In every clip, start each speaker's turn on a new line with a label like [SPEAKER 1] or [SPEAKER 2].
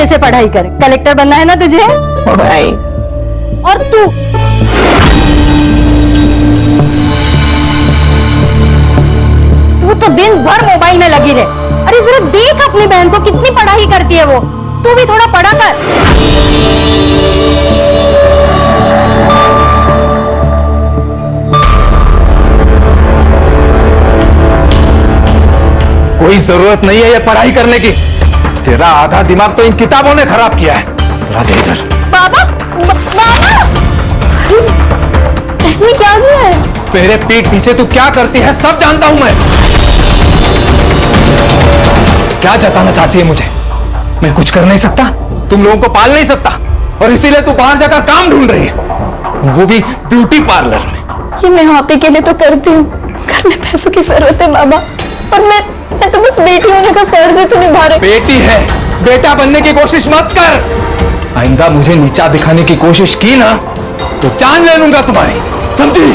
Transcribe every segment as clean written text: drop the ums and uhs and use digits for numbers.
[SPEAKER 1] अच्छे से पढ़ाई कर, कलेक्टर बनना है ना तुझे?
[SPEAKER 2] भाई
[SPEAKER 1] और तू तो दिन भर मोबाइल में लगी रहे। अरे जरा देख अपनी बहन को, कितनी पढ़ाई करती है वो, तू भी थोड़ा पढ़ा कर।
[SPEAKER 3] कोई जरूरत नहीं है ये पढ़ाई करने की। तेरा आधा दिमाग तो इन किताबों ने खराब किया है। दे इधर।
[SPEAKER 1] बाबा, बाबा, ने क्या किया है?
[SPEAKER 3] मेरे पीठ पीछे तू क्या करती है सब जानता हूं मैं। क्या जताना चाहती है मुझे? मैं कुछ कर नहीं सकता, तुम लोगों को पाल नहीं सकता, और इसीलिए तू बाहर जाकर काम ढूंढ रही है, वो भी ब्यूटी पार्लर में।
[SPEAKER 2] ये मैं आप ही के लिए तो करती हूँ, घर में पैसों की जरूरत है बाबा, और मैं तो बस बेटी होने का फर्ज है तो निभा रही।
[SPEAKER 3] बेटी है, बेटा बनने की कोशिश मत कर। आइंदा मुझे नीचा दिखाने की कोशिश की ना तो जान ले लूंगा तुम्हारी, समझी?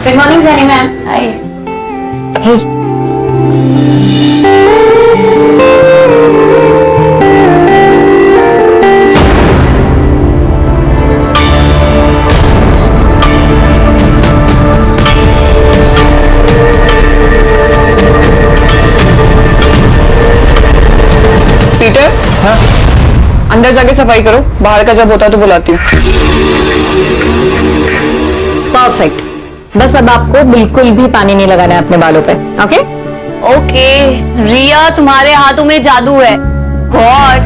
[SPEAKER 2] Good morning Sunny ma'am. Hi. Hey
[SPEAKER 4] Peter, हाँ? अंदर जाके सफाई करो, बाहर का जब होता है तो बुलाती हूँ।
[SPEAKER 2] परफेक्ट, बस अब आपको बिल्कुल भी पानी नहीं लगाना है अपने बालों पे, ओके?
[SPEAKER 5] ओके, रिया तुम्हारे हाथों में जादू है। गॉड।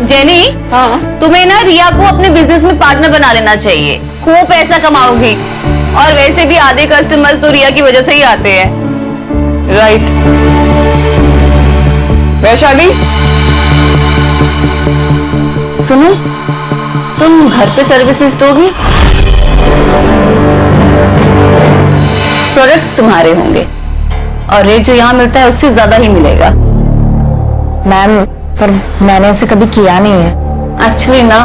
[SPEAKER 5] जेनी, हाँ? तुम्हें ना रिया को अपने बिजनेस में पार्टनर बना लेना चाहिए, खूब पैसा कमाओगी, और वैसे भी आधे कस्टमर्स तो रिया की वजह से ही आते हैं।
[SPEAKER 4] राइट। वैशाली,
[SPEAKER 5] सुनो, तुम घर पे सर्विसेज दोगी, प्रोडक्ट्स तुम्हारे होंगे, और रेट जो यहाँ मिलता है उससे ज्यादा ही मिलेगा।
[SPEAKER 2] मैम, पर मैंने ऐसे कभी किया नहीं है।
[SPEAKER 5] एक्चुअली ना,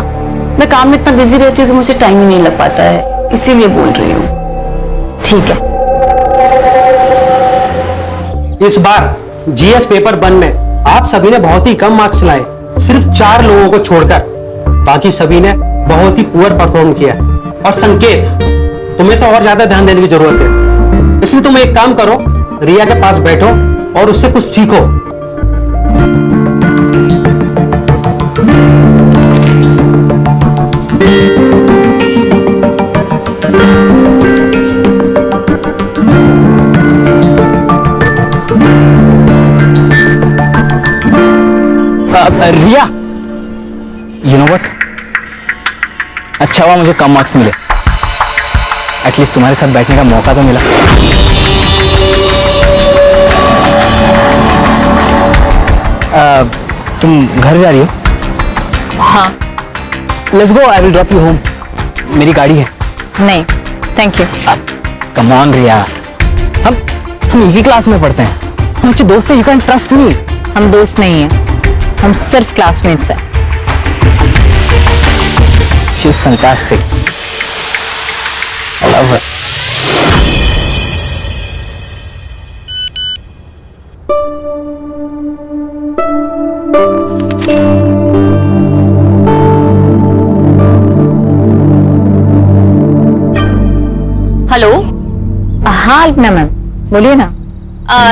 [SPEAKER 5] मैं काम में इतना बिजी रहती हूँ कि मुझे टाइम ही नहीं लग पाता है, इसीलिए बोल रही हूँ।
[SPEAKER 2] ठीक है।
[SPEAKER 6] इस बार जीएस पेपर 1 में आप सभी ने बहुत ही कम मार्क्स लाए, सिर्फ 4 लोगों को छोड़कर, बाकी सभी ने बहुत ही पुअर परफॉर्म किया। और संकेत, तुम्हें तो और ज्यादा ध्यान देने की जरूरत है, इसलिए तुम एक काम करो, रिया के पास बैठो और उससे कुछ सीखो।
[SPEAKER 7] रिया, यू नो व्हाट, अच्छा हुआ मुझे कम मार्क्स मिले, एटलीस्ट तुम्हारे साथ बैठने का मौका तो मिला। तुम घर जा रही हो?
[SPEAKER 2] हाँ।
[SPEAKER 7] Let's go, I will drop you home. मेरी गाड़ी है।
[SPEAKER 2] नहीं, थैंक यू।
[SPEAKER 7] कम ऑन रिया, हम एक ही क्लास में पढ़ते हैं, हम अच्छे दोस्त हैं, यू कैन ट्रस्ट मी।
[SPEAKER 2] हम दोस्त नहीं हैं, हम सिर्फ क्लासमेट्स हैं।
[SPEAKER 7] She is fantastic, I love her.
[SPEAKER 5] Hello.
[SPEAKER 2] हाँ अल्पना मैम, बोलिए ना।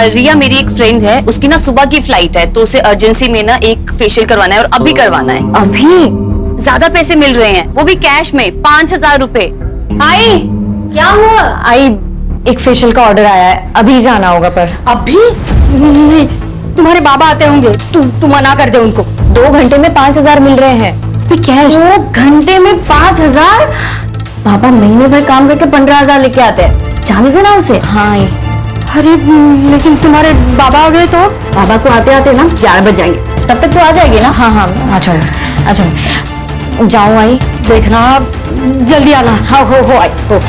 [SPEAKER 5] रिया मेरी एक फ्रेंड है, उसकी ना सुबह की फ्लाइट है, तो उसे अर्जेंसी में ना एक फेशियल करवाना है, और अभी करवाना है।
[SPEAKER 2] अभी?
[SPEAKER 5] ज्यादा पैसे मिल रहे हैं, वो भी कैश में, 5,000 रुपए।
[SPEAKER 2] आई, क्या हुआ? आई, एक फेशियल का ऑर्डर आया है, अभी जाना होगा। पर
[SPEAKER 1] अभी नहीं, तुम्हारे बाबा आते होंगे, तू मना कर दे उनको।
[SPEAKER 2] 2 घंटे में 5,000 मिल रहे हैं, कैश।
[SPEAKER 1] 2 घंटे में 5,000?
[SPEAKER 2] पापा महीने भर काम करके 15,000 लेके आते हैं, जाने देना उसे। हाँ।
[SPEAKER 1] अरे लेकिन तुम्हारे बाबा आ गए तो?
[SPEAKER 2] बाबा को आते आते ना 11 बज जाएंगे, तब तक तो आ जाएगी ना? हाँ हाँ, आ जाओ आ जाओ। जाऊँ आई?
[SPEAKER 1] देखना जल्दी आना।
[SPEAKER 2] हाँ, हो आई हो।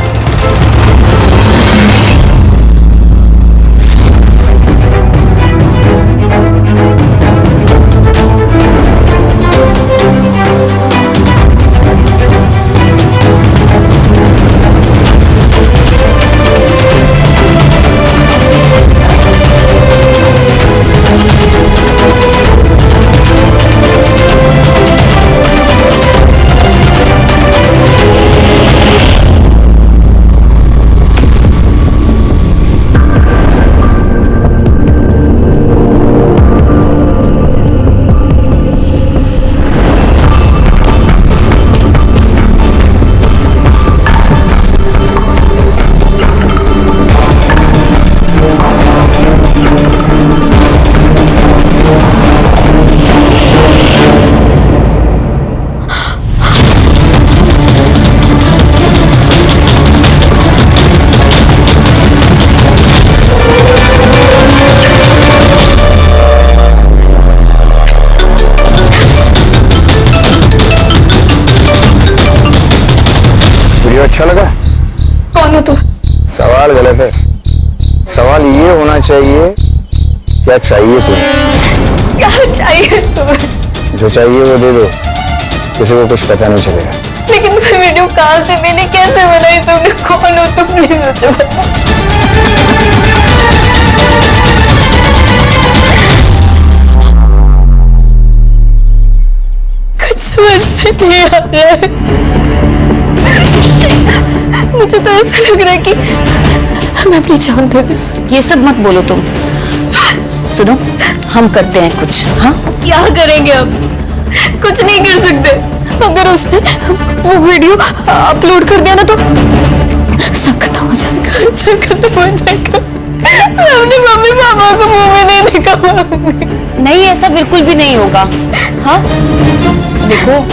[SPEAKER 8] अच्छा लगा?
[SPEAKER 2] कौन हो तुम?
[SPEAKER 8] सवाल गलत है। सवाल ये होना चाहिए, क्या चाहिए तुम्हें?
[SPEAKER 2] क्या चाहिए तुम्हें?
[SPEAKER 8] जो चाहिए वो दे दो, किसी को कुछ पता नहीं चलेगा।
[SPEAKER 2] लेकिन तुम्हें वीडियो कहाँ से मिली, कैसे बनाई तुमने, कौन हो तुम, प्लीज मुझे बताओ। कुछ समझ नहीं आ रहा है। मुझे तो ऐसा लग रहा है कि मैं अपनी जान दे दूं।
[SPEAKER 5] ये सब मत बोलो तुम। सुनो, हम करते हैं कुछ। हाँ,
[SPEAKER 2] क्या करेंगे अब? कुछ नहीं कर सकते। अगर उसने वो वीडियो अपलोड कर दिया ना तो सब खत्म हो जाएगा, सब खत्म हो जाएगा। मैं अपने मम्मी पापा को मुंह में नहीं दिखाऊंगी।
[SPEAKER 5] नहीं, ऐसा बिल्कुल भी नहीं होगा। हाँ, देखो,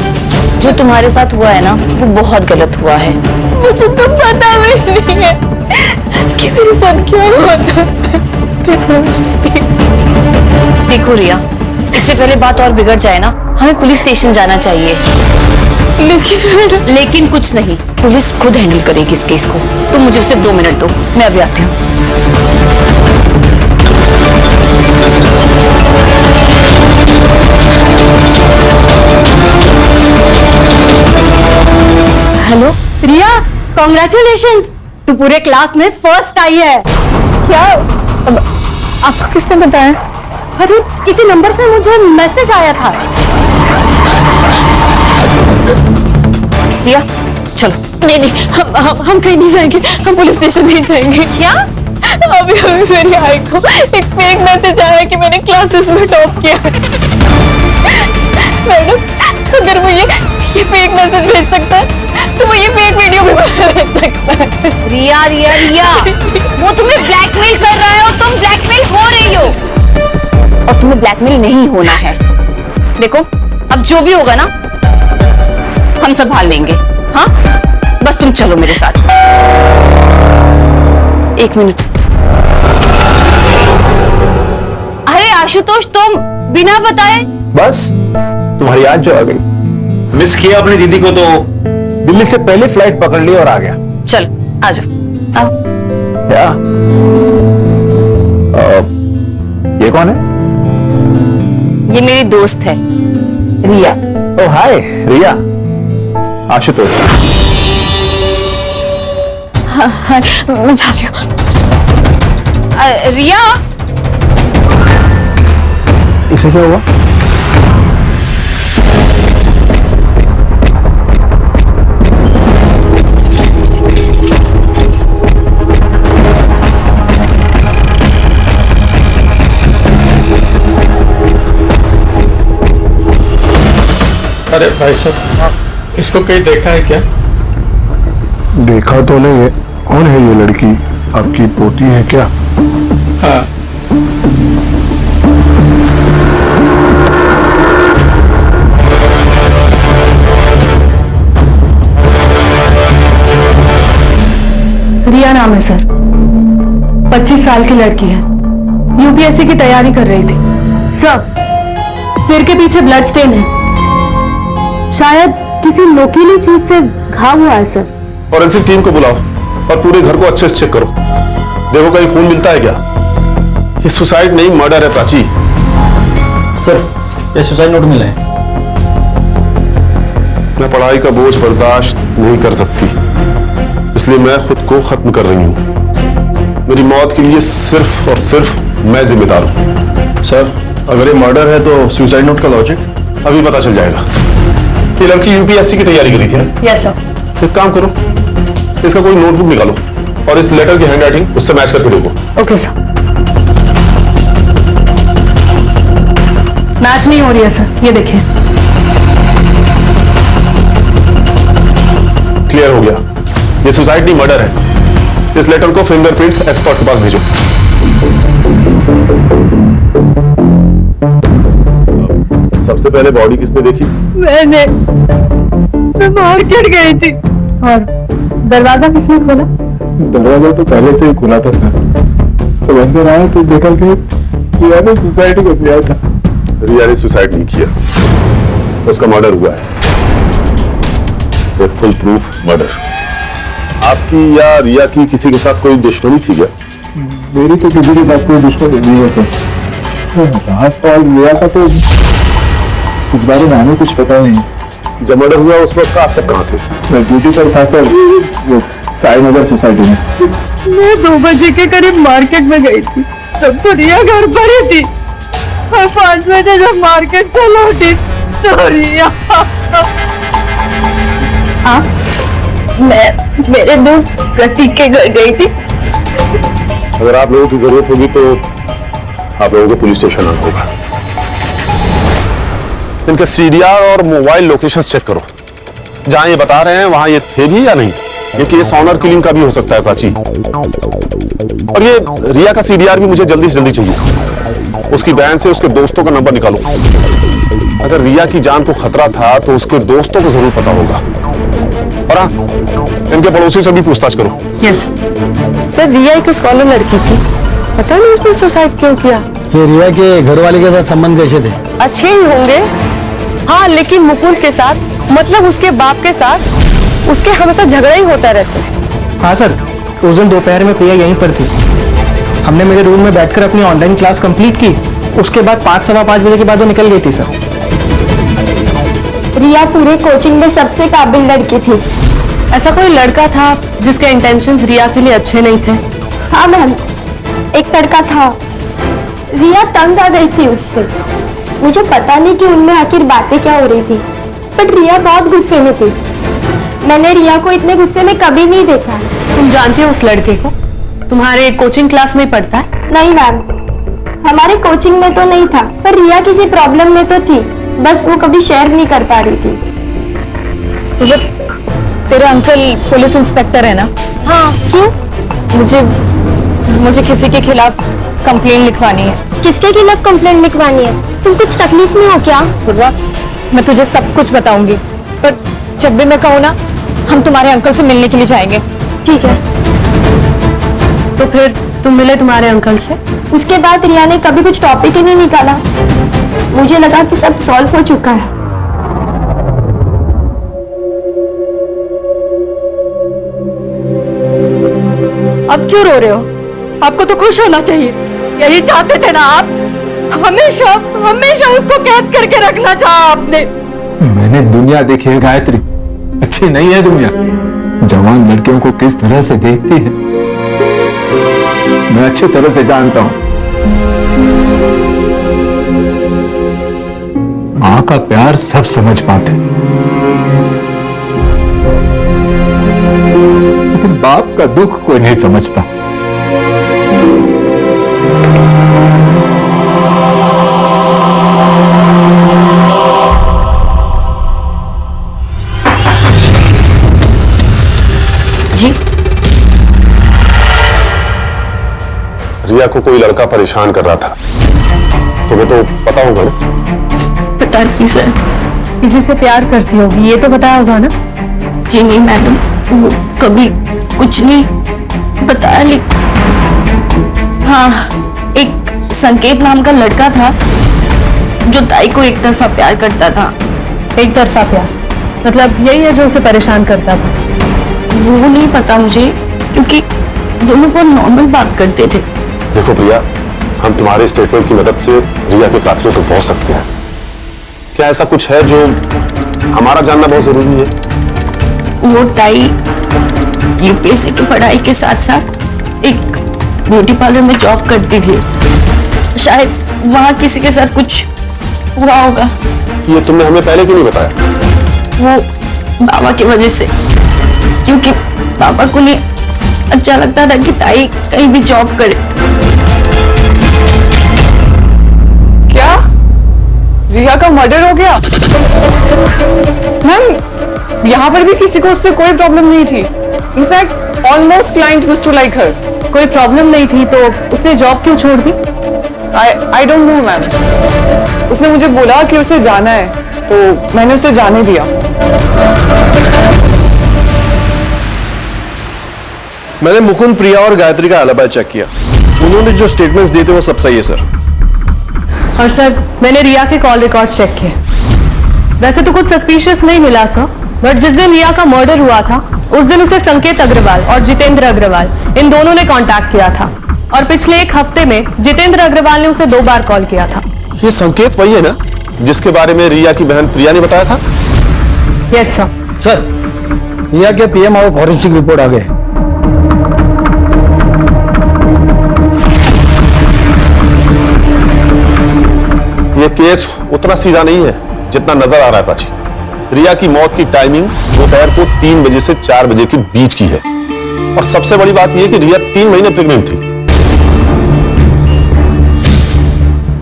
[SPEAKER 5] जो तुम्हारे साथ हुआ है ना, वो बहुत गलत हुआ है।
[SPEAKER 2] मुझे तो पता भी नहीं है कि मेरे साथ क्या हुआ था।
[SPEAKER 5] देखो रिया, इससे पहले बात और बिगड़ जाए ना, हमें पुलिस स्टेशन जाना चाहिए। लेकिन कुछ नहीं, पुलिस खुद हैंडल करेगी इस केस को। तुम मुझे सिर्फ 2 मिनट दो, मैं अभी आती हूँ।
[SPEAKER 1] हेलो रिया, कॉन्ग्रेचुलेशंस, तू पूरे क्लास में फर्स्ट आई है।
[SPEAKER 2] क्या? आपको किसने बताया?
[SPEAKER 1] अरे किसी नंबर से मुझे मैसेज आया था।
[SPEAKER 5] रिया, चलो।
[SPEAKER 2] नहीं नहीं, हम कहीं नहीं जाएंगे, हम पुलिस स्टेशन नहीं जाएंगे।
[SPEAKER 5] क्या?
[SPEAKER 2] अभी मेरी आई को एक फेक मैसेज आया कि मैंने क्लासेस में टॉप किया है। मैडम, अगर वो ये फेक मैसेज भेज सकता है तो वो ये फेक वीडियो भी भेज सकता है।
[SPEAKER 5] रिया रिया रिया, वो तुम्हें ब्लैकमेल कर रहा है और तुम ब्लैकमेल हो रही हो। और तुम्हें ब्लैकमेल नहीं होना है। देखो, अब जो भी होगा ना, हम संभाल लेंगे। हाँ, बस तुम चलो मेरे साथ। 1 मिनट। अरे आशुतोष, तुम बिना बताए?
[SPEAKER 9] बस तुम्हारी याद जो आ गई। मिस किया अपनी दीदी को तो दिल्ली से पहले फ्लाइट पकड़ ली और आ गया।
[SPEAKER 5] चल, आ जाओ। आओ।
[SPEAKER 9] क्या? ये कौन है?
[SPEAKER 5] ये मेरी दोस्त है, रिया।
[SPEAKER 9] ओ हाय रिया। आशुतोष।
[SPEAKER 2] हाँ, मैं जा रही हूँ।
[SPEAKER 5] रिया,
[SPEAKER 9] इसे क्या हुआ?
[SPEAKER 10] अरे भाई साहब, इसको कहीं देखा है क्या?
[SPEAKER 8] देखा तो नहीं है। कौन है ये लड़की? आपकी पोती है क्या?
[SPEAKER 10] हाँ।
[SPEAKER 2] रिया नाम है सर, 25 साल की लड़की है, यूपीएससी की तैयारी कर रही थी। सर, सिर के पीछे ब्लड स्टेन है, शायद किसी नोकीली चीज से घाव हुआ है सर।
[SPEAKER 11] फॉरेंसिक टीम को बुलाओ और पूरे घर को अच्छे से चेक करो। देखो कहीं खून मिलता है क्या? ये सुसाइड नहीं, मर्डर है प्राची।
[SPEAKER 6] सर, ये सुसाइड नोट मिला है।
[SPEAKER 11] मैं पढ़ाई का बोझ बर्दाश्त नहीं कर सकती, इसलिए मैं खुद को खत्म कर रही हूँ। मेरी मौत के लिए सिर्फ और सिर्फ मैं जिम्मेदार हूँ।
[SPEAKER 9] सर, अगर ये मर्डर है तो सुसाइड नोट का लॉजिक
[SPEAKER 11] अभी पता चल जाएगा। ये लड़की यूपीएससी की तैयारी करी थी ना?
[SPEAKER 2] Yes sir.
[SPEAKER 11] एक काम करो, इसका कोई नोटबुक निकालो और इस लेटर की हैंडराइटिंग उससे मैच करके देखो।
[SPEAKER 2] Okay sir. मैच नहीं हो रही है सर, ये देखिए।
[SPEAKER 11] क्लियर हो गया, ये सुसाइड नहीं मर्डर है। इस लेटर को फिंगरप्रिंट्स एक्सपर्ट के पास भेजो। सबसे पहले बॉडी किसने देखी?
[SPEAKER 2] मैं मार्केट गई थी। और दरवाजा किसने खोला?
[SPEAKER 9] दरवाजा तो पहले से ही खुला था सर, तो अंदर आया तो देखा कि रिया ने सुसाइड को किया था।
[SPEAKER 11] रिया ने सुसाइड नहीं किया, उसका मर्डर हुआ है। Full proof murder. आपकी या रिया की किसी के साथ कोई दुश्मनी थी क्या?
[SPEAKER 10] मेरी तो किसी के साथ कोई दुश्मनी नहीं है सर। कहाँ सवाल रिया का तो इस बारे में हमें कुछ पता नहीं।
[SPEAKER 11] जब मर्डर हुआ उस वक्त आप सब कहाँ थे?
[SPEAKER 10] मैं ड्यूटी पर था सर, वो साई नगर सोसाइटी में।
[SPEAKER 2] मैं 2 बजे के करीब मार्केट में गई थी, तब तो रिया घर पर ही थी। और 5 बजे जब मार्केट से लौटी तो रिया मैं मेरे दोस्त प्रतीक के घर गई थी।
[SPEAKER 11] अगर आप लोगों की जरूरत होगी तो आप लोगों को पुलिस स्टेशन आना होगा। इनके सीडीआर और मोबाइल लोकेशन चेक करो, जहां ये बता रहे हैं वहां ये थे भी या नहीं। ये केस ऑनर किलिंग का भी हो सकता है प्राची। और ये रिया का सीडीआर भी मुझे जल्दी से जल्दी चाहिए। उसकी बहन से उसके दोस्तों का नंबर निकालो। अगर रिया की जान को खतरा था तो उसके दोस्तों को जरूर पता होगा। और हाँ, इनके पड़ोसियों से भी पूछताछ करो।
[SPEAKER 2] यस सर, रिया एक स्कॉलर लड़की थी, पता नहीं उसने सुसाइड क्यों किया।
[SPEAKER 6] ये रिया के घर वाले के साथ संबंध कैसे थे?
[SPEAKER 2] अच्छे ही होंगे, हाँ, लेकिन मुकुंद के साथ, मतलब उसके बाप के साथ उसके हमेशा झगड़ा ही होता रहता है।
[SPEAKER 6] हाँ सर, उस दिन दोपहर में प्रिया यहीं पर थी। हमने मेरे रूम में बैठकर अपनी ऑनलाइन क्लास कंप्लीट की। उसके बाद 5 सवा 5 बजे के बाद वो निकल गई थी सर।
[SPEAKER 1] रिया पूरे कोचिंग में सबसे काबिल लड़की थी।
[SPEAKER 2] ऐसा कोई लड़का था जिसके इंटेंशंस रिया के लिए अच्छे नहीं थे?
[SPEAKER 1] हाँ मैम, एक लड़का था। रिया तंग आ गई थी उससे। मुझे पता नहीं कि उनमें आखिर बातें क्या हो रही थी, बट रिया बहुत गुस्से में थी। मैंने रिया को इतने गुस्से में कभी नहीं देखा।
[SPEAKER 2] तुम जानती हो उस लड़के को? तुम्हारे कोचिंग क्लास में पढ़ता है?
[SPEAKER 1] नहीं मैम, हमारे कोचिंग में तो नहीं था, पर रिया किसी प्रॉब्लम में तो थी, बस वो कभी शेयर नहीं कर पा रही थी।
[SPEAKER 2] तेरे अंकल पुलिस इंस्पेक्टर है ना?
[SPEAKER 1] हाँ, क्यों?
[SPEAKER 2] मुझे किसी के खिलाफ कंप्लेन लिखवानी है।
[SPEAKER 1] किसके खिलाफ कंप्लेंट लिखवानी है? तुम कुछ तकलीफ में हो क्या?
[SPEAKER 2] मैं तुझे सब कुछ बताऊंगी, पर जब भी मैं कहूँ ना, हम तुम्हारे अंकल से मिलने के लिए जाएंगे।
[SPEAKER 1] ठीक है।
[SPEAKER 2] तो फिर तुम मिले तुम्हारे अंकल से?
[SPEAKER 1] उसके बाद रिया ने कभी कुछ टॉपिक ही नहीं निकाला। मुझे लगा कि सब सॉल्व हो चुका है।
[SPEAKER 2] अब क्यों रो रहे हो? आपको तो खुश होना चाहिए। यही चाहते थे ना आप? हमेशा हमेशा उसको कैद करके रखना चाहा आपने।
[SPEAKER 10] मैंने दुनिया देखी है गायत्री, अच्छी नहीं है दुनिया। जवान लड़कियों को किस तरह से देखती है मैं अच्छी तरह से जानता हूं। मां का प्यार सब समझ पाते, लेकिन बाप का दुख कोई नहीं समझता।
[SPEAKER 11] रिया को कोई लड़का परेशान कर रहा था, तुम्हें तो पता होगा ना?
[SPEAKER 2] पता नहीं सर। किसी से प्यार करती होगी, ये तो बताया होगा ना?
[SPEAKER 5] जी नहीं मैडम, वो कभी कुछ नहीं बताया। हाँ, एक संकेत नाम का लड़का था जो ताई को एक तरफा प्यार करता था।
[SPEAKER 2] एक तरफा प्यार मतलब यही है जो उसे परेशान करता था?
[SPEAKER 5] वो नहीं पता मुझे, क्योंकि दोनों बहुत नॉर्मल बात करते थे।
[SPEAKER 11] देखो प्रिया, हम तुम्हारे स्टेटमेंट की मदद से रिया के कातिलों तक पहुंच सकते हैं। क्या ऐसा कुछ है जो हमारा जानना बहुत जरूरी है?
[SPEAKER 5] वो ताई यूपीएससी की पढ़ाई के साथ साथ एक ब्यूटी पार्लर में जॉब करती थी। शायद वहां किसी के साथ कुछ हुआ होगा।
[SPEAKER 11] ये तुमने हमें पहले क्यों नहीं बताया?
[SPEAKER 5] वो बाबा की वजह से, क्योंकि पापा को नहीं अच्छा लगता था कि ताई कहीं भी जॉब करे।
[SPEAKER 4] क्या रिया का मर्डर हो गया? मैम, यहाँ पर भी किसी को उससे कोई प्रॉब्लम नहीं थी। In fact almost client used to like her.
[SPEAKER 2] कोई प्रॉब्लम नहीं थी तो उसने जॉब क्यों छोड़ दी?
[SPEAKER 4] I don't know ma'am. उसने मुझे बोला कि उसे जाना है, तो मैंने उसे जाने दिया।
[SPEAKER 12] मैंने मुकुंद, प्रिया और गायत्री का एलिबी चेक किया। उन्होंने जो स्टेटमेंट्स दिए थे वो सब सही है सर।
[SPEAKER 2] और सर, मैंने रिया के कॉल रिकॉर्ड्स चेक किए। वैसे तो कुछ सस्पिशियस नहीं मिला सर, बट जिस दिन रिया का मर्डर हुआ था उस दिन उसे संकेत अग्रवाल और जितेंद्र अग्रवाल इन दोनों ने कांटेक्ट किया था और पिछले एक हफ्ते में जितेंद्र अग्रवाल ने उसे 2 बार कॉल किया था।
[SPEAKER 11] ये संकेत वही है ना जिसके बारे में रिया की बहन प्रिया ने बताया था?
[SPEAKER 2] Yes sir.
[SPEAKER 10] सर, रिया के पीएम और फॉरेंसिक रिपोर्ट आ गए।
[SPEAKER 11] ये केस उतना सीधा नहीं है जितना नजर आ रहा है प्राची। रिया की मौत की टाइमिंग दोपहर को 3 बजे से 4 बजे के बीच की है और सबसे बड़ी बात यह कि रिया 3 महीने प्रेग्नेंट थी।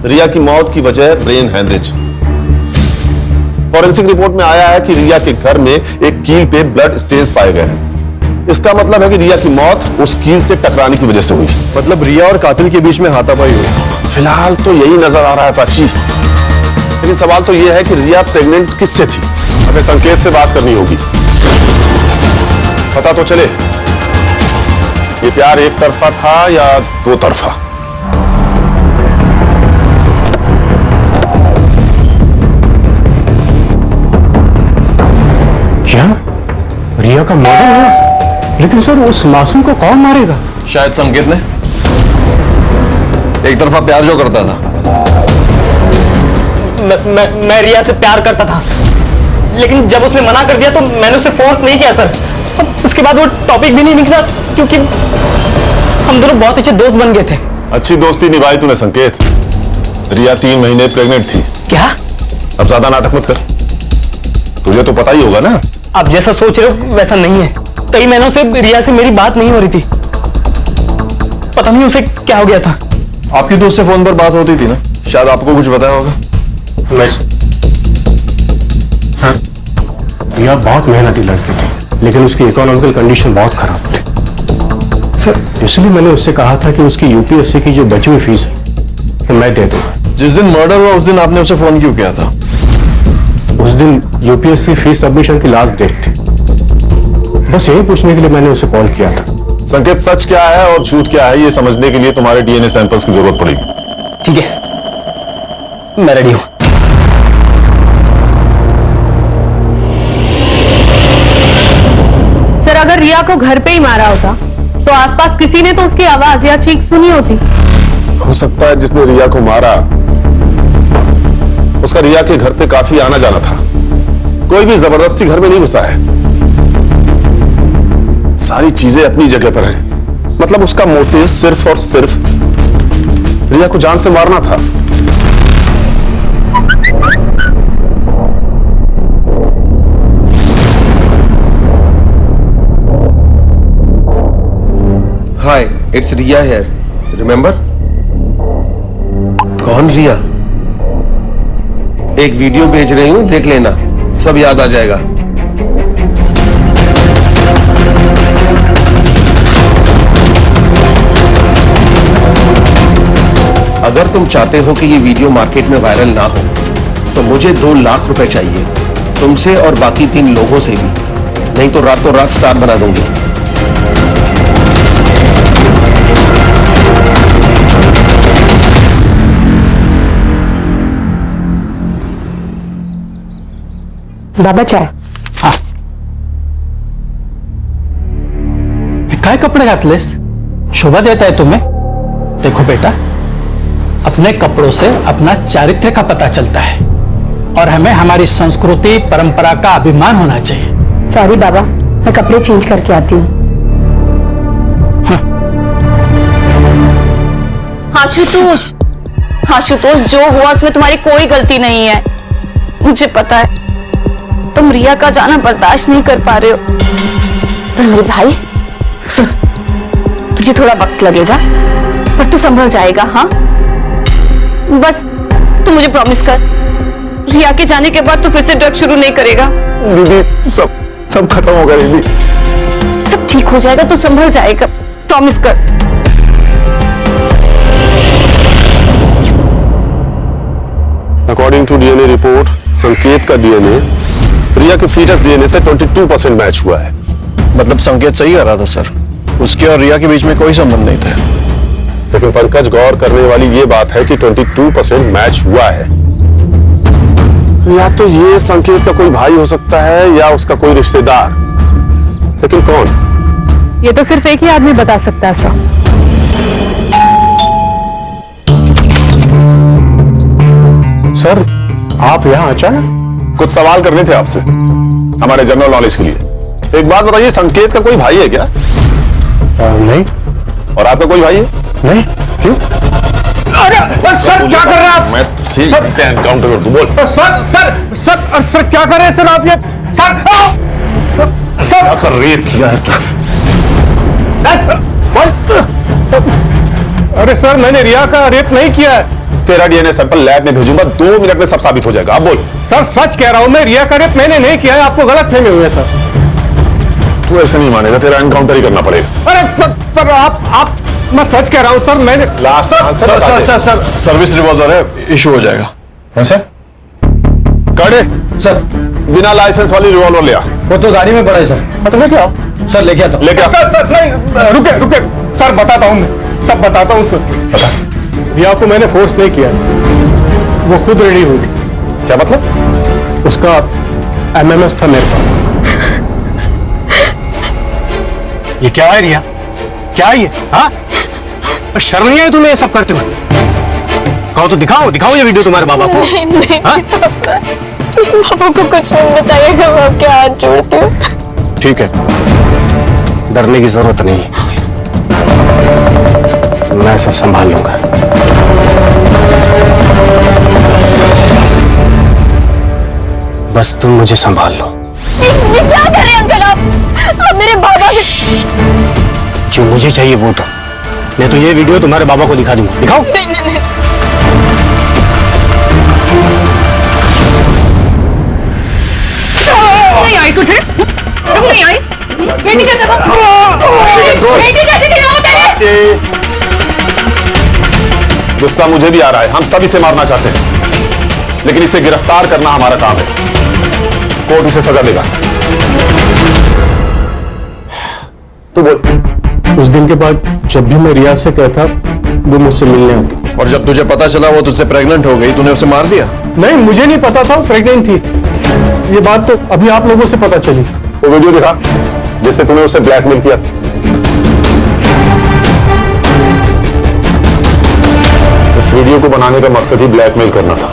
[SPEAKER 11] रिया की मौत की वजह ब्रेन हैमरेज। फॉरेंसिक रिपोर्ट में आया है कि रिया के घर में एक कील पे ब्लड स्टेन्स पाए गए हैं। इसका मतलब है कि रिया की मौत उस कील से टकराने की वजह से हुई।
[SPEAKER 12] मतलब रिया और कातिल के बीच में हाथापाई हुई।
[SPEAKER 11] फिलहाल तो यही नजर आ रहा है प्राची, लेकिन सवाल तो यह है कि रिया प्रेग्नेंट किससे थी? हमें संकेत से बात करनी होगी, पता तो चले ये प्यार एक तरफा था या 2 तरफा।
[SPEAKER 6] क्या रिया का मर्डर हुआ? लेकिन सर उस मासूम को कौन मारेगा?
[SPEAKER 12] शायद संकेत ने। एक तरफा प्यार जो करता था।
[SPEAKER 7] मैं रिया से प्यार करता था, लेकिन जब उसने मना कर दिया तो मैंने उसे फोर्स नहीं किया सर। उसके बाद वो टॉपिक भी नहीं निकला क्योंकि हम दोनों बहुत अच्छे दोस्त बन गए थे।
[SPEAKER 11] अच्छी दोस्ती निभाई तूने संकेत। रिया 3 महीने प्रेग्नेंट थी।
[SPEAKER 7] क्या?
[SPEAKER 11] अब ज्यादा नाटक मत कर, तुझे तो पता ही होगा ना।
[SPEAKER 7] आप जैसा सोच रहे हो वैसा नहीं है। कई महीनों से रिया से मेरी बात नहीं हो रही थी, पता नहीं उसे क्या हो गया था।
[SPEAKER 12] आपकी दोस्त से फोन पर बात होती थी ना, शायद आपको कुछ बताया होगा।
[SPEAKER 6] हाँ, रिया बहुत मेहनती लड़की थी, लेकिन उसकी इकोनॉमिकल कंडीशन बहुत खराब थी। इसलिए मैंने उससे कहा था कि उसकी यूपीएससी की जो बची हुई फीस है वो मैं दे दूंगा।
[SPEAKER 12] जिस दिन मर्डर हुआ उस दिन आपने उसे फोन क्यों किया था?
[SPEAKER 6] उस दिन यूपीएससी फीस सबमिशन की लास्ट डेट थी। बस यही पूछने के लिए मैंने उसे कॉल किया था।
[SPEAKER 11] संकेत, सच क्या है और झूठ क्या है ये समझने के लिए तुम्हारे डीएनए सैंपल्स की जरूरत पड़ेगी।
[SPEAKER 7] ठीक है, मैं रेडी हूं।
[SPEAKER 2] सर, अगर रिया को घर पे ही मारा होता तो आसपास किसी ने तो उसकी आवाज या चीख सुनी होती।
[SPEAKER 11] हो सकता है जिसने रिया को मारा उसका रिया के घर पे काफी आना जाना था। कोई भी जबरदस्ती घर में नहीं घुसा है। सारी चीजें अपनी जगह पर हैं। मतलब उसका मोटिव सिर्फ और सिर्फ रिया को जान से मारना था।
[SPEAKER 12] हाय, इट्स रिया हियर, रिमेंबर? कौन रिया? एक वीडियो भेज रही हूं, देख लेना, सब याद आ जाएगा। अगर तुम चाहते हो कि ये वीडियो मार्केट में वायरल ना हो तो मुझे 2 लाख रुपए चाहिए, तुमसे और बाकी 3 लोगों से भी, नहीं तो रातों रात स्टार बना दूंगी।
[SPEAKER 2] बाबा चाय।
[SPEAKER 7] हाँ, काय कपड़े घातलेस? शोभा देता है तुम्हें? देखो बेटा, अपने कपड़ों से अपना चारित्र्य का पता चलता है और हमें हमारी संस्कृति परंपरा का अभिमान होना चाहिए।
[SPEAKER 2] सॉरी बाबा, मैं कपड़े चेंज करके आती हूँ।
[SPEAKER 5] आशुतोष, आशुतोष, जो हुआ उसमें तुम्हारी कोई गलती नहीं है। मुझे पता है तुम रिया का जाना बर्दाश्त नहीं कर पा रहे हो, पर मेरे भाई सुन, तुझे थोड़ा वक्त लगेगा पर तू संभल जाएगा। हाँ, बस तू मुझे प्रॉमिस कर, रिया के जाने के बाद तू फिर से ड्रग शुरू नहीं करेगा।
[SPEAKER 11] दीदी, सब खत्म होगा दीदी।
[SPEAKER 5] सब ठीक हो जाएगा, तू संभल जाएगा, प्रॉमिस कर।
[SPEAKER 11] अकॉर्डिंग टू डीएनए रिपोर्ट, संकेत का डीएनए रिया के फीटस डीएनए से 22% मैच हुआ है।
[SPEAKER 12] मतलब संकेत सही कर रहा था सर, उसके और रिया के बीच में कोई संबंध नहीं था।
[SPEAKER 11] लेकिन पंकज, गौर करने वाली ये बात है कि 22% मैच हुआ है। या तो ये संकेत का कोई भाई हो सकता है या उसका कोई रिश्तेदार, लेकिन कौन?
[SPEAKER 2] ये तो सिर्फ एक ही आदमी बता सकता है सर।
[SPEAKER 11] सर आप यहाँ अचानक? कुछ सवाल करने थे आपसे हमारे जनरल नॉलेज के लिए। एक बात बताइए, संकेत का कोई भाई है क्या? नहीं। और आपका कोई भाई है? नहीं। क्यों?
[SPEAKER 9] अरे सर क्या कर रहे हैं आप?
[SPEAKER 11] मैं ठीक एनकाउंटर कर दूं, बोल।
[SPEAKER 9] सर सर सर सर क्या कर रहे हैं सर आप ये? सर सर
[SPEAKER 11] क्या कर रेप किया है?
[SPEAKER 9] अरे सर मैंने रिया का रेप नहीं किया है।
[SPEAKER 11] तेरा डीएनए सैंपल लैब में भेजूंगा, 2 मिनट में सब साबित हो जाएगा। अब बोल।
[SPEAKER 9] सर सच कह रहा हूं मैं, रिया का रेप मैंने नहीं किया है, आपको गलत फहमी हुई है सर।
[SPEAKER 11] तू ऐसे नहीं मानेगा, तेरा एनकाउंटर ही करना पड़ेगा।
[SPEAKER 9] अरे सर आप मैं सच कह रहा हूं सर, मैंने
[SPEAKER 11] last
[SPEAKER 8] sir sir sir sir service revolver है, इशू हो जाएगा।
[SPEAKER 11] सर काटे
[SPEAKER 8] सर
[SPEAKER 11] बिना लाइसेंस वाली रिवॉल्वर ले आ।
[SPEAKER 8] वो तो गाड़ी में पड़ा है सर।
[SPEAKER 11] मतलब लेके आओ।
[SPEAKER 8] सर लेके आता हूं।
[SPEAKER 11] लेके आ।
[SPEAKER 9] सर नहीं, रुके सर, बताता हूं मैं, सब बताता हूं सर।
[SPEAKER 11] बता।
[SPEAKER 9] रिया को मैंने फोर्स नहीं किया, वो खुद रेडी हुई।
[SPEAKER 11] क्या मतलब?
[SPEAKER 9] उसका एमएमएस था मेरे पास।
[SPEAKER 6] ये क्या है रिया? क्या है ये? हाँ, शर्म नहीं आई तुम्हें ये सब करते हुए? कहो तो दिखाओ ये वीडियो तुम्हारे बाबा को।
[SPEAKER 1] नहीं पापा, इस बाबा को कुछ नहीं बताइएगा, मैं आपके हाथ जोड़ती हूँ।
[SPEAKER 6] ठीक है, डरने की जरूरत नहीं, मैं सब संभाल लूंगा। बस तुम मुझे संभाल लो।
[SPEAKER 1] ये क्या कर रहे हैं अंकल आप मेरे बाबा के।
[SPEAKER 6] जो मुझे चाहिए वो दो, मैं तो ये वीडियो तुम्हारे बाबा को दिखा दूंगा। दिखाओ।
[SPEAKER 1] नहीं।
[SPEAKER 2] नहीं आई तुझे? नहीं आई? बेटी क्या कर बेटी कैसे नहीं हो तेरे?
[SPEAKER 11] गुस्सा मुझे भी आ रहा है, हम सब इसे मारना चाहते हैं, लेकिन इसे गिरफ्तार करना हमारा काम है। कोर्ट इसे सजा देगा। तू बोल।
[SPEAKER 9] उस दिन के बाद जब भी मैं रिया से कहता, वो मुझसे मिलने आती।
[SPEAKER 8] और जब तुझे पता चला वो तुझसे प्रेग्नेंट हो गई, तूने उसे मार दिया?
[SPEAKER 9] नहीं, मुझे नहीं पता था प्रेग्नेंट थी, ये बात तो अभी आप लोगों से पता चली।
[SPEAKER 11] वो वीडियो दिखा जिससे तूने उसे ब्लैकमेल किया। इस वीडियो को बनाने का मकसद ही ब्लैकमेल करना था,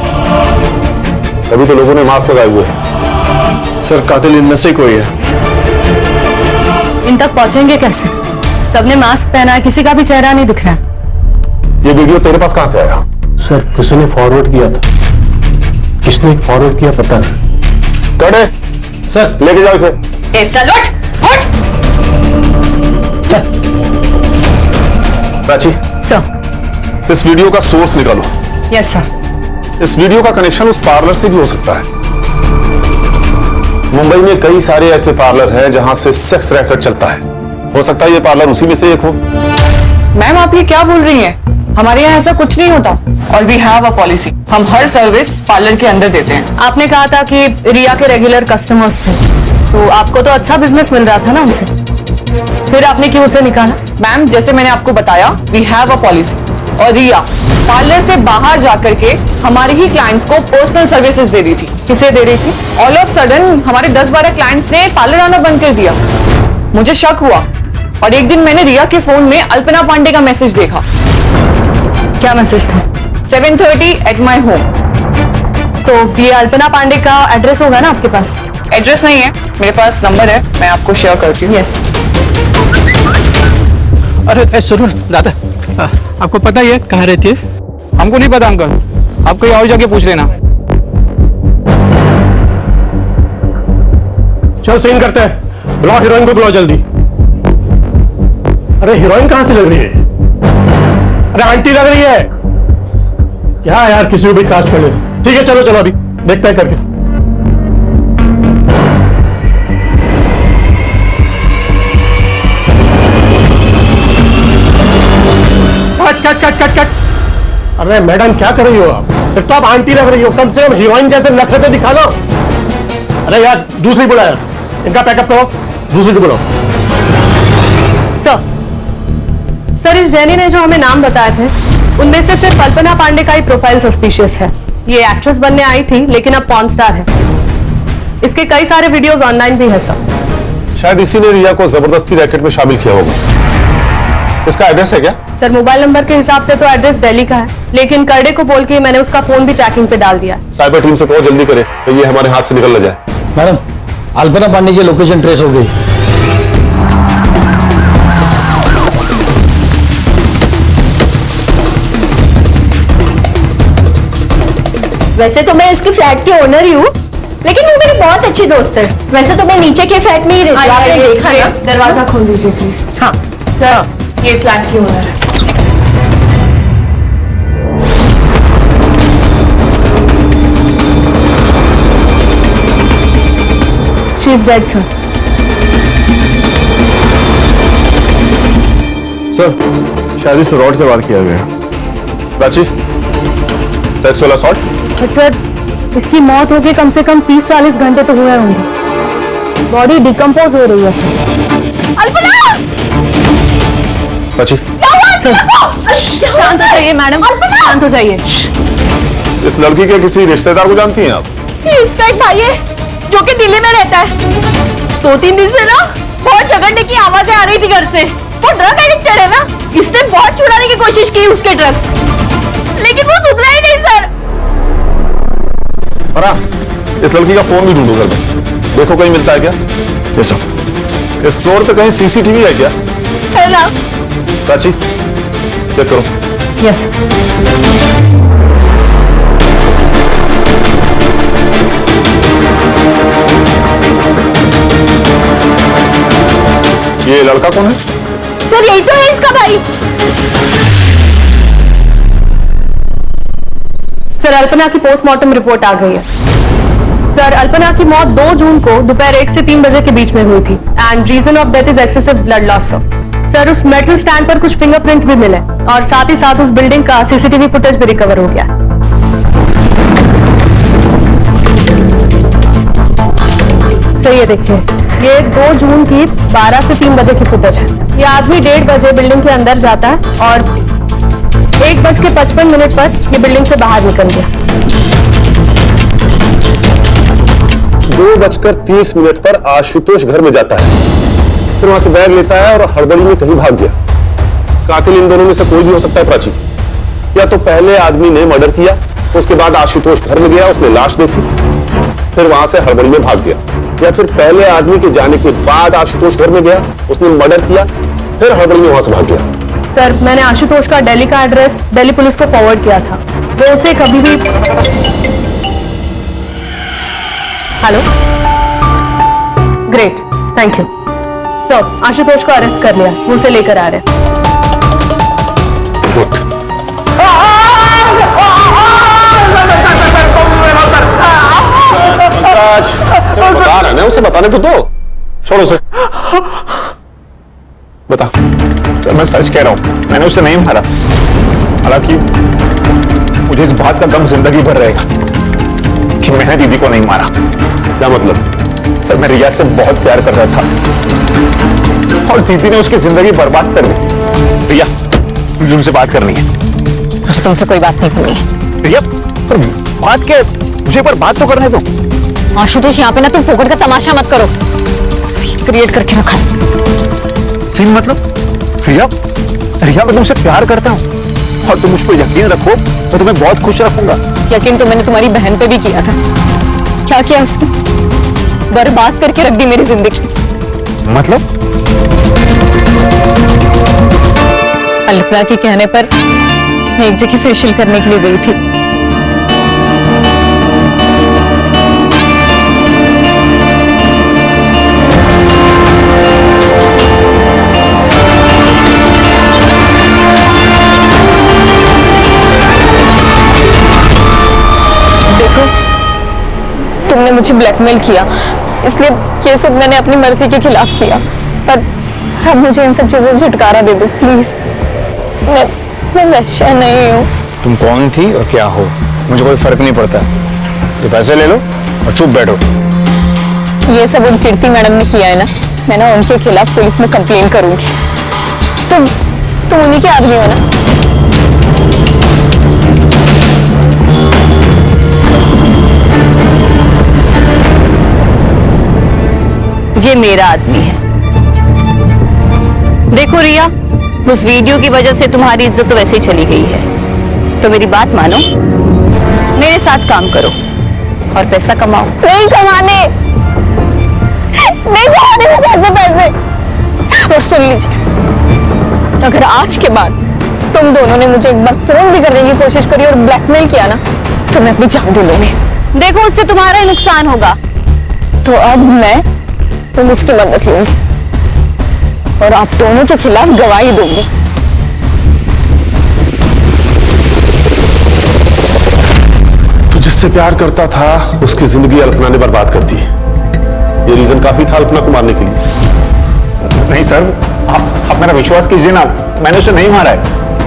[SPEAKER 11] तभी तो लोगों ने मास्क लगाए हुए हैं।
[SPEAKER 8] सर कातिल इनमें से कोई है।
[SPEAKER 2] इन तक पहुंचेंगे कैसे? सबने मास्क पहना है, किसी का भी चेहरा नहीं दिख रहा है।
[SPEAKER 11] ये वीडियो तेरे पास कहां से आया?
[SPEAKER 9] सर किसी ने फॉरवर्ड किया था, किसने फॉरवर्ड किया पता नहीं।
[SPEAKER 11] कड़े सर लेके जाओ इसे।
[SPEAKER 2] चल उठ।
[SPEAKER 11] प्राची
[SPEAKER 2] सर।
[SPEAKER 11] इस वीडियो का सोर्स निकालो।
[SPEAKER 2] Yes sir.
[SPEAKER 11] इस वीडियो का कनेक्शन उस पार्लर से भी हो सकता है। मुंबई में कई सारे ऐसे पार्लर हैं जहां से सेक्स रैकेट चलता है, हो सकता है ये पार्लर उसी में से एक हो।
[SPEAKER 4] मैम आप ये क्या बोल रही हैं? हमारे यहाँ ऐसा कुछ नहीं होता, और वी हैव अ पॉलिसी, हम हर सर्विस पार्लर के अंदर देते हैं।
[SPEAKER 2] आपने कहा था कि रिया के रेगुलर कस्टमर्स थे, तो आपको तो अच्छा बिजनेस मिल रहा था ना उनसे, फिर आपने क्यों उसे निकाला?
[SPEAKER 4] मैम जैसे मैंने आपको बताया, वी हैव अ पॉलिसी, और रिया पार्लर से बाहर जाकर के हमारे ही क्लाइंट्स को पर्सनल सर्विसेज दे रही थी।
[SPEAKER 2] किसे दे रही थी?
[SPEAKER 4] ऑल ऑफ सडन हमारे 10-12 क्लाइंट्स ने पार्लर आना बंद कर दिया। मुझे शक हुआ, और एक दिन मैंने रिया के फोन में अल्पना पांडे का मैसेज देखा।
[SPEAKER 2] क्या मैसेज था?
[SPEAKER 4] 7:30 एट माई होम।
[SPEAKER 2] तो ये अल्पना पांडे का एड्रेस होगा ना आपके पास?
[SPEAKER 4] एड्रेस नहीं है, मेरे पास नंबर है, मैं आपको शेयर करती हूँ।
[SPEAKER 2] यस।
[SPEAKER 7] अरे सुनो दादा, आपको पता है कहाँ रहती है?
[SPEAKER 3] हमको नहीं पता अंकल, आप कहीं और जाके पूछ लेना।
[SPEAKER 9] चल सीन करते हैं, बुलाओ हीरोइन को, बुलाओ जल्दी। अरे हीरोइन कहां से लग रही है? अरे आंटी लग रही है क्या यार, किसी को भी कास्ट कर ले। ठीक है चलो अभी देखते हैं करके। कट। अरे मैडम क्या कर रही हो आप? फिर तो आप आंटी लग रही हो, कम से कम हीरोइन जैसे नखरे तो दिखा लो। अरे यार दूसरी बुलाया, इनका पैकअप करो, दूसरी को बुलाओ।
[SPEAKER 2] सर इस जैनी ने जो हमें नाम बताए थे, उनमें से सिर्फ अल्पना पांडे का ही प्रोफाइल सस्पिशियस है। ये एक्ट्रेस बनने आई थी लेकिन अब पॉर्न स्टार है। इसके कई सारे वीडियोस ऑनलाइन भी है सर।
[SPEAKER 11] शायद इसी ने रिया को जबरदस्ती रैकेट में शामिल किया होगा। इसका एड्रेस है क्या?
[SPEAKER 2] सर मोबाइल नंबर के हिसाब से तो एड्रेस दिल्ली का है, लेकिन करडे को बोल के मैंने उसका फोन भी ट्रैकिंग पे डाल दिया।
[SPEAKER 11] साइबर टीम से कहो जल्दी करे तो ये हमारे हाथ से निकल ना जाए।
[SPEAKER 7] मैडम, अल्पना पांडे की लोकेशन ट्रेस हो गई।
[SPEAKER 1] वैसे तो मैं इसके फ्लैट की ओनर ही हूँ, लेकिन वो मेरी बहुत अच्छी दोस्त है। वैसे तो मैं नीचे के फ्लैट में ही रहती हूँ, आपने देखा ना।
[SPEAKER 2] दरवाजा खोल दीजिए प्लीज।
[SPEAKER 1] हाँ
[SPEAKER 2] सर, ये फ्लैट की ओनर है। She is dead sir.
[SPEAKER 11] Sir, शायद इस रॉड से वार किया गया। Prachi, sexual assault?
[SPEAKER 2] सर, इसकी मौत होके कम से कम 30-40 घंटे तो हुए होंगे। बॉडी डिकम्पोज हो रही है सर।
[SPEAKER 1] अल्पना!
[SPEAKER 11] प्राची,
[SPEAKER 2] शांत हो जाइए मैडम, शांत हो जाइए।
[SPEAKER 11] इस लड़की के किसी रिश्तेदार को जानती हैं आप?
[SPEAKER 1] ये इसका एक भाई है जो कि दिल्ली में रहता है। 2-3 दिन से ना बहुत झगड़ने की आवाजें आ रही थी घर से। वो ड्रग एडिक्टेड है ना, इसने बहुत छुड़ाने की कोशिश की उसके ड्रग्स, लेकिन वो सुधरा ही नहीं सर।
[SPEAKER 11] इस लड़की का फोन भी ढूंढो घर में, देखो कहीं मिलता है क्या। इस फ्लोर पे कहीं सीसीटीवी है क्या?
[SPEAKER 1] है ना?
[SPEAKER 11] प्राची, चेक करो।
[SPEAKER 2] यस।
[SPEAKER 11] ये लड़का कौन है?
[SPEAKER 1] सर यही तो है इसका भाई।
[SPEAKER 2] सर, अल्पना की पोस्टमार्टम रिपोर्ट आ गई है। सर, अल्पना की मौत 2 जून को दोपहर 1 से 3 बजे के बीच में हुई थी and reason of death is excessive blood loss. Sir, उस मेटल स्टैंड पर कुछ फिंगरप्रिंट्स भी मिले और साथ ही साथ उस बिल्डिंग का सीसीटीवी फुटेज भी रिकवर हो गया। सर ये देखिए, ये 2 जून की 12 से 3 बजे की फुटेज है। ये आदमी 1:30 बजे बिल्डिंग के अंदर जाता है और 1:55 पर ये बिल्डिंग से बाहर निकल गया।
[SPEAKER 11] 2:30 पर आशुतोष घर में जाता है, फिर वहां से बैग लेता है और हड़बड़ी में कहीं भाग गया। कातिल इन दोनों में से कोई भी हो सकता है प्राची। या तो पहले आदमी ने मर्डर किया, उसके बाद आशुतोष घर में गया, उसने लाश देखी, फिर वहां से हड़बड़ी में भाग गया। या फिर पहले आदमी के जाने के बाद आशुतोष घर में गया, उसने मर्डर किया, फिर हड़बड़ी में वहां से भाग गया।
[SPEAKER 2] सर, मैंने आशुतोष का दिल्ली का एड्रेस दिल्ली पुलिस को फॉरवर्ड किया था। वो उसे कभी भी। Hello, great, thank you sir. Ashutosh को अरेस्ट कर लिया, वो उसे लेकर आ रहे हैं।
[SPEAKER 11] गुड। बता रहा है उसे, बताने तो दो। छोड़ो उसे। बता।
[SPEAKER 8] सर मैं सच कह रहा हूँ, मैंने उसे नहीं मारा। हालांकि मुझे इस बात का गम जिंदगी भर रहेगा कि मैंने दीदी को नहीं मारा।
[SPEAKER 11] क्या मतलब?
[SPEAKER 8] सर मैं रिया से बहुत प्यार कर रहा था और दीदी ने उसकी जिंदगी बर्बाद कर दी। रिया, मुझे उनसे बात करनी है।
[SPEAKER 5] मुझे तुमसे कोई बात नहीं करनी है।
[SPEAKER 8] रिया, पर बात क्या? मुझे पर बात तो करने दो।
[SPEAKER 5] आशुतोष, यहाँ पे ना तुम फोकट का तमाशा मत करो। सीन क्रिएट करके रखा है।
[SPEAKER 8] सीन मतलब? रिया, रिया मैं तुमसे प्यार करता हूँ और तुम मुझ पर यकीन रखो, मैं तुम्हें बहुत खुश रखूंगा।
[SPEAKER 5] यकीन तो मैंने तुम्हारी बहन पे भी किया था। क्या किया उसने? बर्बाद करके रख दी मेरी जिंदगी।
[SPEAKER 8] मतलब?
[SPEAKER 5] अल्पना के कहने पर मैं एक जगह फेशियल करने के लिए गई थी। देखो, तुमने मुझे ब्लैकमेल किया, इसलिए ये सब मैंने अपनी मर्जी के खिलाफ किया। पर अब मुझे इन सब चीजों से छुटकारा दे दो प्लीज। मैं वैश्या नहीं हूँ।
[SPEAKER 8] तुम कौन थी और क्या हो, मुझे कोई फर्क नहीं पड़ता। तो पैसे ले लो और चुप बैठो।
[SPEAKER 5] ये सब उन कीर्ति मैडम ने किया है ना, मैं ना उनके खिलाफ पुलिस में कंप्लेन करूंगी। तुम उन्हीं के आदमी हो ना? ये मेरा आदमी है। देखो रिया, उस वीडियो की वजह से तुम्हारी इज्जत तो वैसे ही चली गई है, तो मेरी बात मानो, मेरे साथ काम करो और पैसा कमाओ।
[SPEAKER 1] नहीं कमाने मुझे ऐसे पैसे।
[SPEAKER 4] और सुन लीजिए, अगर आज के बाद तुम दोनों ने मुझे एक बार फोन भी करने की कोशिश करी और ब्लैकमेल किया ना, तो मैं अपनी जान दे लूंगी।
[SPEAKER 5] देखो, उससे तुम्हारा ही नुकसान होगा।
[SPEAKER 4] तो अब मैं पुलिस की मदद लूंगी और आप दोनों के खिलाफ गवाही दूंगी।
[SPEAKER 11] तो जिससे प्यार करता था उसकी जिंदगी अल्पना ने बर्बाद कर दी। ये रीजन काफी था अल्पना को मारने के लिए।
[SPEAKER 8] नहीं सर, आप मेरा विश्वास कीजिए ना, मैंने उसे नहीं मारा है।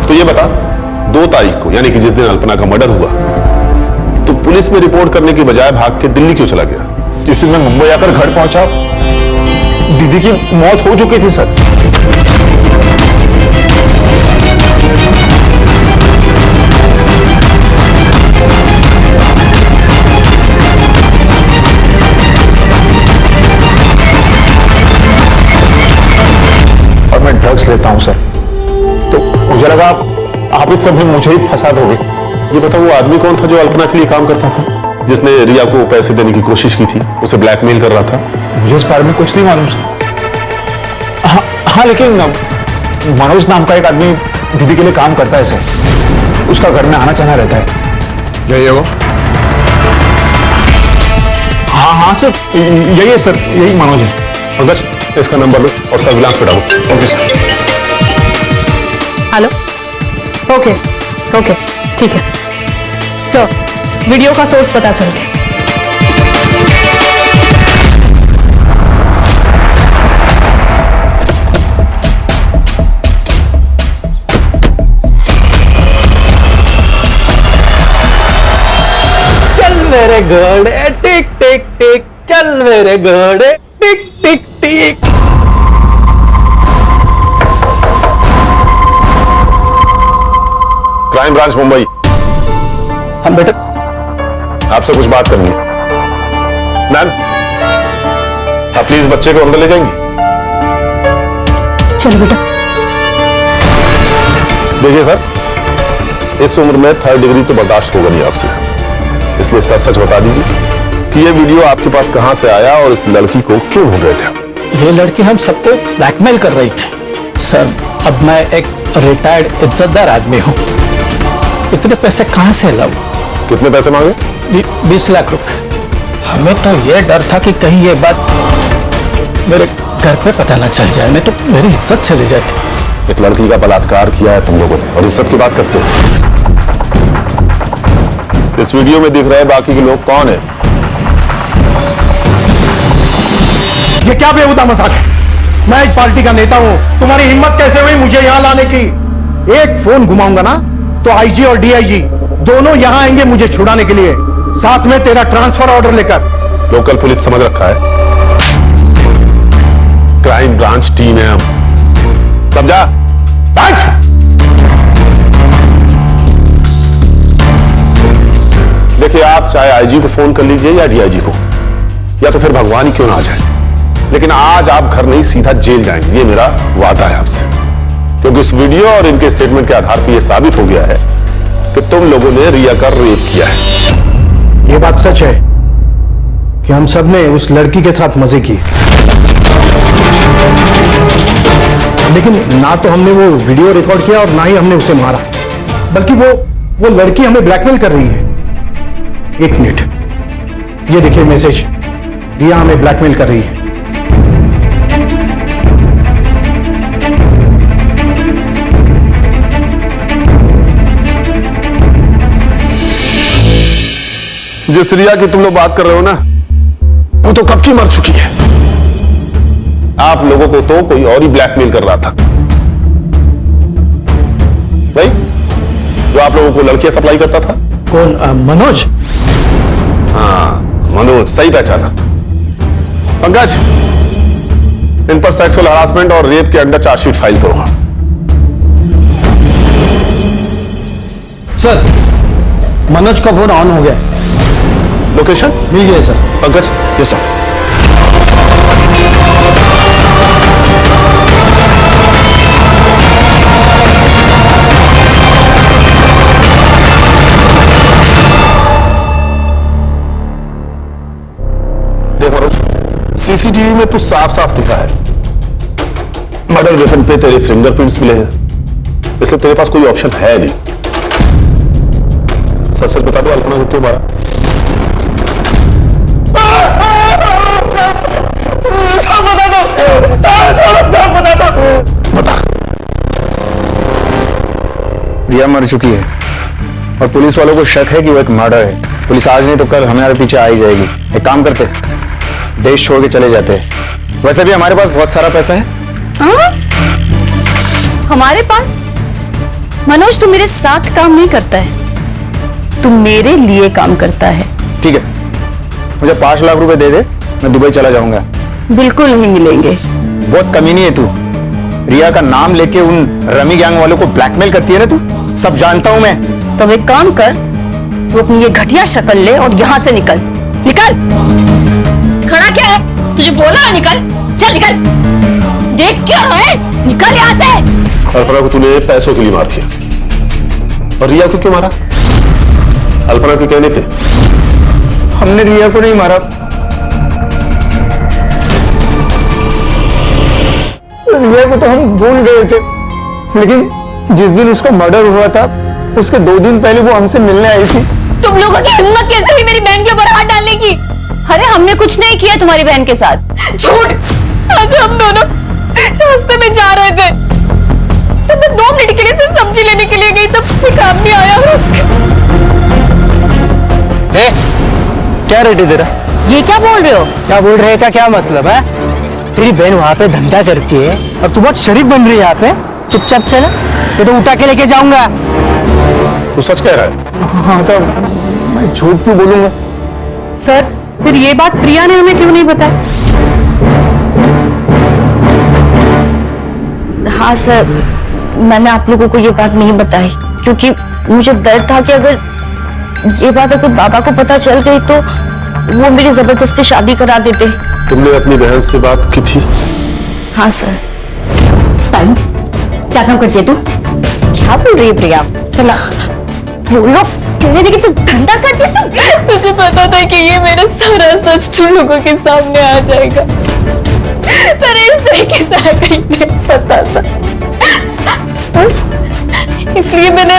[SPEAKER 11] तो ये बता, 2 तारीख को यानी कि जिस दिन अल्पना का मर्डर हुआ, तो पुलिस में रिपोर्ट करने की बजाय भाग के दिल्ली क्यों चला गया?
[SPEAKER 8] जिस दिन मैं मुंबई आकर घर पहुंचा, दीदी की मौत हो चुकी थी सर। और मैं ड्रग्स लेता हूं सर, तो मुझे लगा आप इस सब में मुझे ही फंसा दोगे।
[SPEAKER 11] ये बताओ, वो आदमी कौन था जो अल्पना के लिए काम करता था, जिसने रिया को पैसे देने की कोशिश की थी, उसे ब्लैकमेल कर रहा था?
[SPEAKER 8] मुझे इस बारे में कुछ नहीं मालूम सर। हाँ, लेकिन मनोज नाम का एक आदमी दीदी के लिए काम करता है सर, उसका घर में आना जाना रहता है।
[SPEAKER 11] यही है वो?
[SPEAKER 8] हाँ सर, यही है सर, यही मनोज है।
[SPEAKER 11] पंकज, इसका नंबर लो और सर्विलांस पे डालो।
[SPEAKER 8] Okay sir.
[SPEAKER 2] Hello, okay okay, ठीक है सर। वीडियो का सोर्स पता चल गया।
[SPEAKER 7] चल मेरे घोड़े टिक टिक टिक, चल मेरे घोड़े टिक टिक टिक।
[SPEAKER 11] Crime branch Mumbai.
[SPEAKER 7] हम बेटा
[SPEAKER 11] आपसे कुछ बात करनी है। मैम, आप प्लीज बच्चे को अंदर ले जाएंगी?
[SPEAKER 2] चलो बेटा।
[SPEAKER 11] देखिए सर, इस उम्र में 3rd डिग्री तो बर्दाश्त होगा नहीं आपसे, इसलिए सच सच बता दीजिए कि ये वीडियो आपके पास कहां से आया और इस लड़की को क्यों ढूंढ रहे थे?
[SPEAKER 7] ये लड़की हम सबको ब्लैकमेल कर रही थी सर। अब मैं एक रिटायर्ड इज्जतदार आदमी हूँ, इतने पैसे कहां से लाऊं?
[SPEAKER 11] कितने पैसे मांगे?
[SPEAKER 7] 20 लाख रुपए। हमें तो ये डर था कि कहीं ये बात मेरे घर पे पता ना चल जाए, नहीं तो मेरी इज्जत चली जाती।
[SPEAKER 11] एक लड़की का बलात्कार किया है तुम लोगों ने और इज्जत की बात करते हो। इस वीडियो में दिख रहे बाकी के लोग कौन है?
[SPEAKER 9] ये क्या बेहुदा मजाक है? मैं एक पार्टी का नेता हूं, तुम्हारी हिम्मत कैसे हुई मुझे यहां लाने की? एक फोन घुमाऊंगा ना तो आईजी और डीआईजी दोनों यहां आएंगे मुझे छुड़ाने के लिए, साथ में तेरा ट्रांसफर ऑर्डर लेकर।
[SPEAKER 11] लोकल पुलिस समझ रखा है, क्राइम ब्रांच टीम है हम, समझा? देखिए, आप चाहे आईजी को फोन कर लीजिए या डीआईजी को, या तो फिर भगवान ही क्यों ना आ जाए, लेकिन आज आप घर नहीं सीधा जेल जाएंगे, ये मेरा वादा है आपसे। क्योंकि इस वीडियो और इनके स्टेटमेंट के आधार पर यह साबित हो गया है कि तुम लोगों ने रिया का रेप किया है।
[SPEAKER 9] यह बात सच है कि हम सब ने उस लड़की के साथ मजे किए, लेकिन ना तो हमने वो वीडियो रिकॉर्ड किया और ना ही हमने उसे मारा, बल्कि वो लड़की हमें ब्लैकमेल कर रही है। एक मिनट, ये देखिए मैसेज, रिया हमें ब्लैकमेल कर रही है।
[SPEAKER 11] जिस रिया की तुम लोग बात कर रहे हो ना, वो तो कब की मर चुकी है। आप लोगों को तो कोई और ही ब्लैकमेल कर रहा था भाई, जो आप लोगों को लड़कियां सप्लाई करता था।
[SPEAKER 7] कौन? मनोज?
[SPEAKER 11] हाँ, मनोज, सही पहचाना। पंकज, इन पर सेक्सुअल हरासमेंट और रेप के अंडर चार्जशीट फाइल करो।
[SPEAKER 7] सर, मनोज का फोन ऑन हो गया।
[SPEAKER 11] लोकेशन
[SPEAKER 7] मिल गया सर।
[SPEAKER 11] पंकज, ये सब सीसीटीवी में तो साफ साफ दिखा है, मर्डर वेपन पे तेरे फिंगरप्रिंट्स मिले हैं, इसलिए तेरे पास कोई ऑप्शन है नहीं। सच सच बता दो, अल्पना को क्यों मारा?
[SPEAKER 9] सब बता दो, सब बता दो।
[SPEAKER 11] बता।
[SPEAKER 10] रिया मर चुकी है और पुलिस वालों को शक है कि वो एक मर्डर है। पुलिस आज नहीं तो कल हमारे पीछे आ ही जाएगी। एक काम करते, देश छोड़ के चले जाते हैं। वैसे भी हमारे पास बहुत सारा पैसा है।
[SPEAKER 5] हाँ? हमारे पास? मनोज, तू मेरे साथ काम नहीं करता है, तू मेरे लिए काम करता है।
[SPEAKER 10] ठीक है, मुझे 5 लाख रुपए दे दे, मैं दुबई चला जाऊंगा।
[SPEAKER 5] बिल्कुल नहीं मिलेंगे।
[SPEAKER 10] बहुत कमीनी है तू। रिया का नाम लेके उन रमी गैंग वालों को ब्लैकमेल करती है ना तू, सब जानता हूं मैं।
[SPEAKER 5] तो एक काम कर, तू अपनी ये घटिया शक्ल ले और यहाँ से निकल। निकल। खड़ा क्या है? तुझे बोला है निकल। चल निकल। देख क्या रहा है? निकल यहाँ से।
[SPEAKER 11] अल्पना को तूने पैसों के लिए मार दिया, और रिया को क्यों मारा? अल्पना के कहने पे।
[SPEAKER 10] हमने रिया को नहीं मारा, रिया को तो हम भूल गए थे, लेकिन जिस दिन उसका मर्डर हुआ था उसके 2 दिन पहले वो हमसे मिलने आई थी।
[SPEAKER 5] तुम लोगों की हिम्मत कैसे हुई मेरी बहन के ऊपर हाथ डालने की? अरे हमने कुछ नहीं किया तुम्हारी बहन के साथ। झूठ। आज हम दोनों रास्ते में जा रहे थे, तो मैं 2 मिनट के लिए सिर्फ सब्जी लेने के लिए गई, तब एक आदमी आया और उसके...
[SPEAKER 6] क्या रेट है तेरा?
[SPEAKER 5] ये क्या बोल रहे हो?
[SPEAKER 6] क्या बोल रहे का क्या मतलब है? तेरी बहन वहां पे धंधा करती है और तू बहुत शरीफ बन रही है यहाँ पे। चुपचाप चल, ये तो उठा के लेके जाऊंगा।
[SPEAKER 11] तू सच कह रहा है?
[SPEAKER 10] हाँ सर, मैं झूठ क्यों बोलूंगा?
[SPEAKER 2] सर, फिर ये बात प्रिया ने हमें क्यों नहीं बताई?
[SPEAKER 1] हाँ सर, मैंने आप लोगों को ये बात नहीं बताई क्योंकि मुझे डर था कि अगर ये बात अगर बाबा को पता चल गई तो वो मेरी जबरदस्ती शादी करा देते।
[SPEAKER 11] तुमने अपनी बहन से बात की थी?
[SPEAKER 1] हाँ सर।
[SPEAKER 5] टाइम क्या काम करती है तू? क्या बोल रही है प्रिया? चला बोलो, कहने लगी तू धंधा करती है तू? मुझे पता था कि ये मेरा सारा सच तुम लोगों के सामने आ जाएगा, पर इस तरीके से आएगा ही नहीं पता था, इसलिए मैंने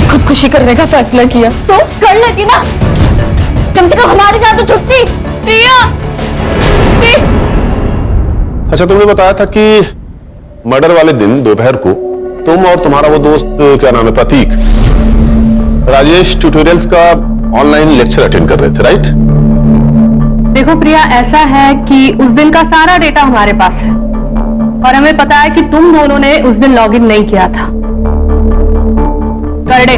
[SPEAKER 5] खुदकुशी करने का फैसला किया। तो कर लेती ना, कम से कम हमारी जान तो छुटती। प्रिया,
[SPEAKER 11] अच्छा, तुमने बताया था कि मर्डर वाले दिन दोपहर को तुम और तुम्हारा वो दोस्त, क्या नाम है, प्रतीक, राजेश ट्यूटोरियल्स का ऑनलाइन लेक्चर अटेंड कर रहे थे, राइट?
[SPEAKER 2] देखो प्रिया, ऐसा है कि उस दिन का सारा डेटा हमारे पास है और हमें पता है कि तुम दोनों ने उस दिन लॉगिन नहीं किया था। कर दे।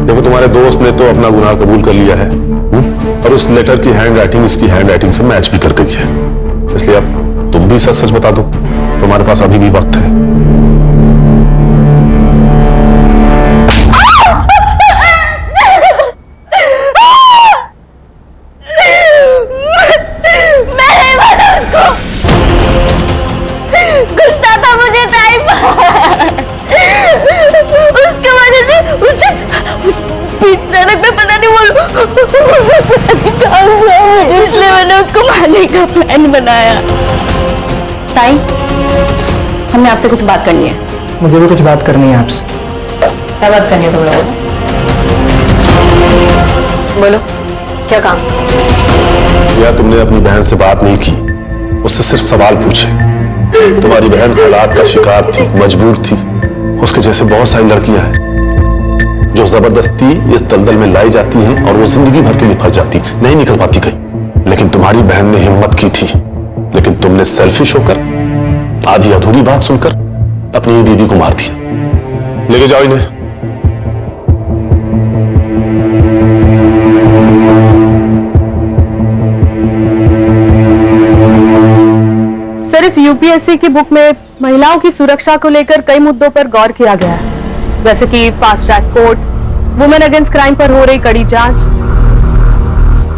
[SPEAKER 11] देखो, तुम्हारे दोस्त ने तो अपना गुनाह कबूल कर लिया है, और उस लेटर की हैंड राइटिंग इसकी हैंड राइटिंग से मैच भी कर गई है, इसलिए अब तुम भी सच सच बता दो, तुम्हारे पास अभी भी वक्त है।
[SPEAKER 1] गुस्सा था मुझे टाइम, उसके वजह से उसने बीच सड़क पे पता नहीं इसलिए मैंने उसको मारने का प्लान बनाया।
[SPEAKER 5] ताई, हमने आपसे कुछ बात करनी है।
[SPEAKER 6] मुझे भी कुछ बात करनी है आपसे।
[SPEAKER 5] क्या बात करनी है तुम लोगों को? बोलो, क्या काम?
[SPEAKER 11] या तुमने अपनी बहन से बात नहीं की, उससे सिर्फ सवाल पूछे। तुम्हारी बहन हालात का शिकार थी, मजबूर थी। उसके जैसे बहुत सारी लड़कियां हैं जो जबरदस्ती इस दलदल में लाई जाती हैं और वो जिंदगी भर के लिए फंस जाती, नहीं निकल पाती कहीं। लेकिन तुम्हारी बहन ने हिम्मत की थी, लेकिन तुमने सेल्फिश होकर आधी अधूरी बात सुनकर अपनी ही दीदी को मार दिया। लेके जाओ इन्हें।
[SPEAKER 2] सर, इस यूपीएससी की बुक में महिलाओं की सुरक्षा को लेकर कई मुद्दों पर गौर किया गया है, जैसे कि fast track court, women against crime पर हो रही कड़ी जांच।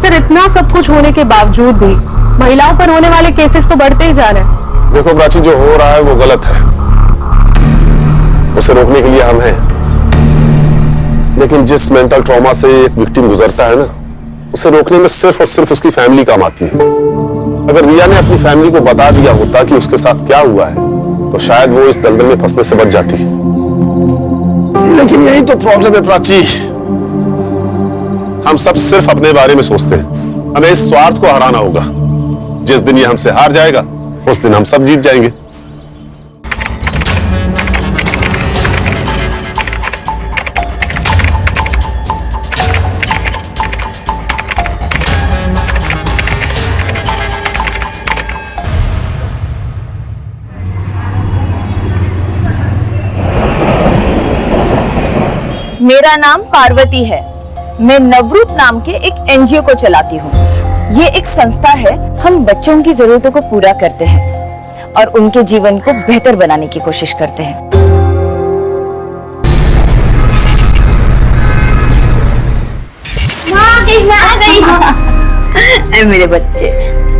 [SPEAKER 2] सर, इतना सब कुछ होने के बावजूद भी महिलाओं पर होने वाले केसेस तो बढ़ते ही जा रहे हैं।
[SPEAKER 11] देखो प्राची, जो हो रहा है वो गलत है। उसे रोकने के लिए हम हैं। लेकिन जिस मेंटल ट्रॉमा से एक विक्टिम गुजरता है ना, उसे रोकने में सिर्फ और सिर्फ उसकी फैमिली काम आती है। अगर रिया ने अपनी फैमिली को बता दिया होता कि उसके साथ क्या हुआ है, तो शायद वो इस दलदल में फंसने से बच जाती। लेकिन यही तो प्रॉब्लम है प्राची, हम सब सिर्फ अपने बारे में सोचते हैं। हमें इस स्वार्थ को हराना होगा। जिस दिन ये हमसे हार जाएगा, उस दिन हम सब जीत जाएंगे।
[SPEAKER 4] मेरा नाम पार्वती है। मैं नवरूप नाम के एक एनजीओ को चलाती हूँ। ये एक संस्था है। हम बच्चों की जरूरतों को पूरा करते हैं और उनके जीवन को बेहतर बनाने की कोशिश करते हैं। मेरे बच्चे,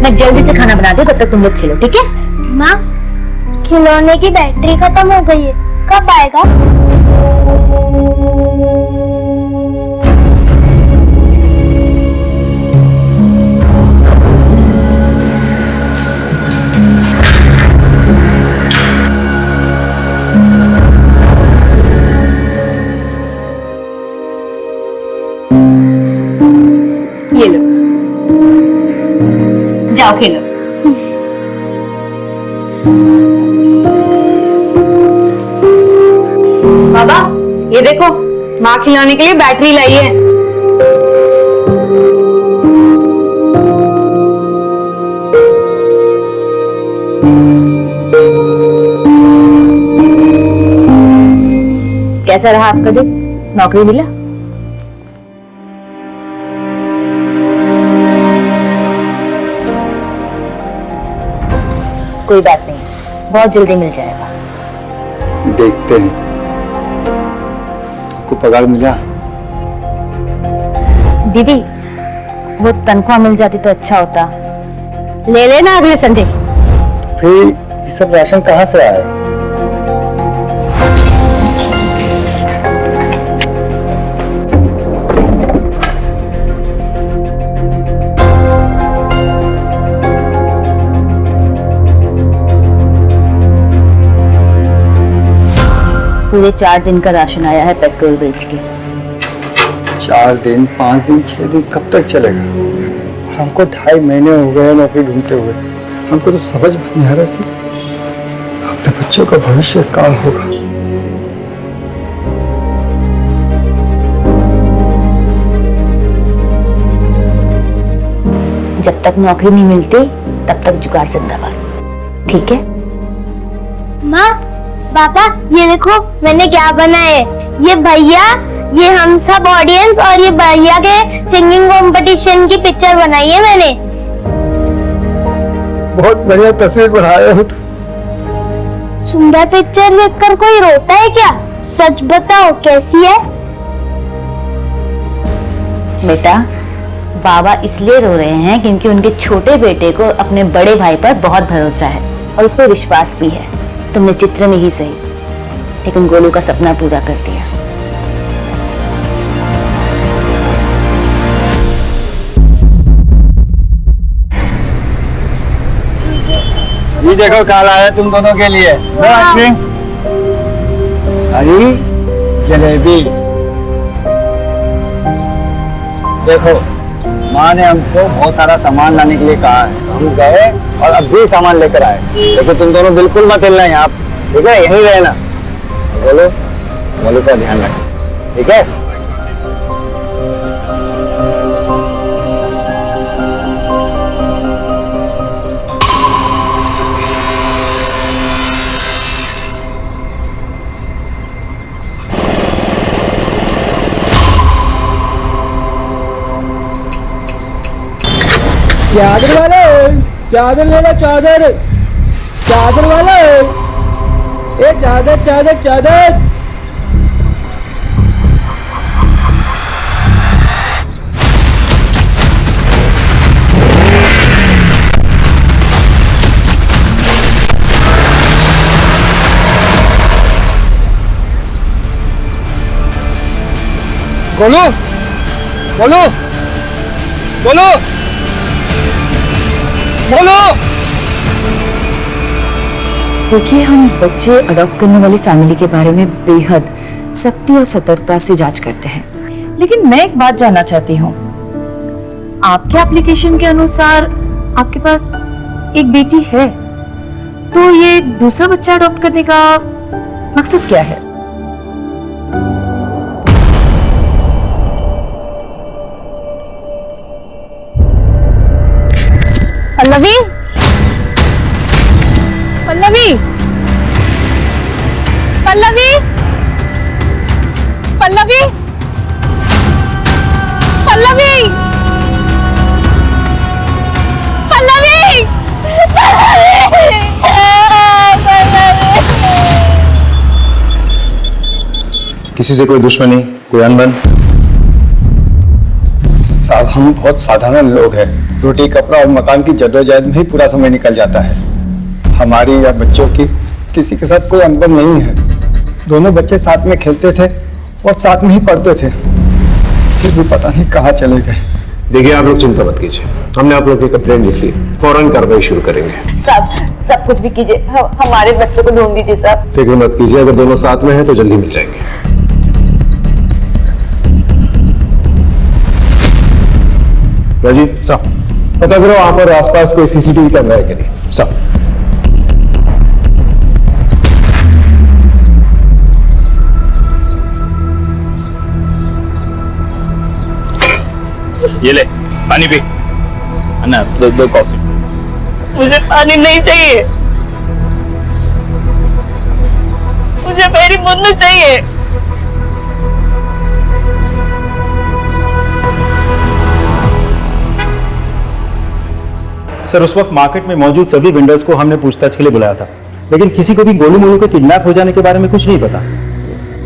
[SPEAKER 4] मैं जल्दी से खाना बना दूं, तब तक तुम लोग खेलो, ठीक है?
[SPEAKER 1] माँ, खिलौने की बैटरी खत्म हो गई है, कब आएगा?
[SPEAKER 4] ये लो, जाओ खेलो।
[SPEAKER 2] बाबा, ये देखो, माँ खिलाने के लिए बैटरी लाई है।
[SPEAKER 4] कैसा रहा आपका दिन? नौकरी मिला? कोई बात नहीं, बहुत जल्दी मिल जाएगा।
[SPEAKER 10] देखते हैं। को पगार मिला?
[SPEAKER 4] दीदी, वो तनख्वाह मिल जाती तो अच्छा होता। ले लेना अगले संडे।
[SPEAKER 10] फिर ये सब राशन कहाँ से आया?
[SPEAKER 4] पूरे 4 दिन का राशन आया है पेट्रोल बेच के।
[SPEAKER 10] 4 दिन, 5 दिन, 6 दिन कब तक चलेगा? और हमको 2.5 महीने हो गए नौकरी ढूंढते हुए। हमको तो समझ में नहीं आ रहा थी अपने बच्चों का भविष्य क्या होगा।
[SPEAKER 4] जब तक नौकरी नहीं मिलती तब तक जुगाड़ जिंदाबाद, ठीक है?
[SPEAKER 1] माँ, पापा, ये देखो मैंने क्या बनाया है। ये भैया, ये हम सब ऑडियंस और ये भैया के सिंगिंग कंपटीशन की पिक्चर बनाई है मैंने।
[SPEAKER 10] बहुत बढ़िया तस्वीर बनाए हो तुम।
[SPEAKER 1] सुंदर पिक्चर देखकर कोई रोता है क्या? सच बताओ, कैसी है?
[SPEAKER 4] बेटा, बाबा इसलिए रो रहे हैं क्योंकि उनके छोटे बेटे को अपने बड़े भाई पर बहुत भरोसा है और उस पर विश्वास भी है। तुमने चित्र में ही सही, लेकिन गोलू का सपना पूरा कर दिया।
[SPEAKER 10] ये देखो क्या लाया तुम दोनों के लिए। हरी जलेबी। देखो, माँ ने हमको बहुत सारा सामान लाने के लिए कहा है। हम गए और अब भी सामान लेकर आए। लेकिन तुम दोनों बिल्कुल मत हिलना यहाँ, ठीक है? यहीं रहना। बोलो, बोलो का ध्यान रखो, ठीक है?
[SPEAKER 6] चादर वाले, चादर लेना, चादर, चादर वाले, ए चादर, चादर, चादर।
[SPEAKER 3] बोलो बोलो बोलो बोलो।
[SPEAKER 4] देखिए, हम बच्चे अडॉप्ट करने वाली फैमिली के बारे में बेहद सख्ती और सतर्कता से जांच करते हैं, लेकिन मैं एक बात जानना चाहती हूँ। आपके एप्लीकेशन के अनुसार आपके पास एक बेटी है, तो ये दूसरा बच्चा अडॉप्ट करने का मकसद क्या है?
[SPEAKER 2] पल्लवी, पल्लवी, पल्लवी, पल्लवी, पल्लवी, पल्लवी,
[SPEAKER 10] किसी से कोई दुश्मनी, कोई अनबन? साहब, हम बहुत साधारण लोग हैं। रोटी, कपड़ा और मकान की जद्दोजहद में ही पूरा समय निकल जाता है। हमारी या बच्चों की किसी के साथ कोई अनबन नहीं है। दोनों बच्चे साथ में खेलते थे और साथ में ही पढ़ते थे, फिर भी पता नहीं कहाँ चले गए।
[SPEAKER 11] देखिए, आप लोग चिंता मत कीजिए, हमने आप लोग की कंप्लेंट लिख ली, फौरन कार्रवाई शुरू करेंगे।
[SPEAKER 4] सब कुछ भी कीजिए, हमारे बच्चों को ढूंढ दीजिए साहब।
[SPEAKER 11] फिक्र मत कीजिए, अगर दोनों साथ में हैं तो जल्दी मिल जाएंगे। राजीव साहब, पता करो वहां पर आसपास कोई सीसीटीवी कैमरा है कि नहीं। साहब,
[SPEAKER 3] ये ले पानी पी। अन्ना, दो कॉफी।
[SPEAKER 4] मुझे पानी नहीं चाहिए, मुझे मेरी मुन्नू चाहिए।
[SPEAKER 6] सर, उस वक्त मार्केट में मौजूद सभी वेंडर्स को हमने पूछताछ के लिए बुलाया था, लेकिन किसी को भी गोलू मोलू के किडनैप हो जाने के बारे में कुछ नहीं पता।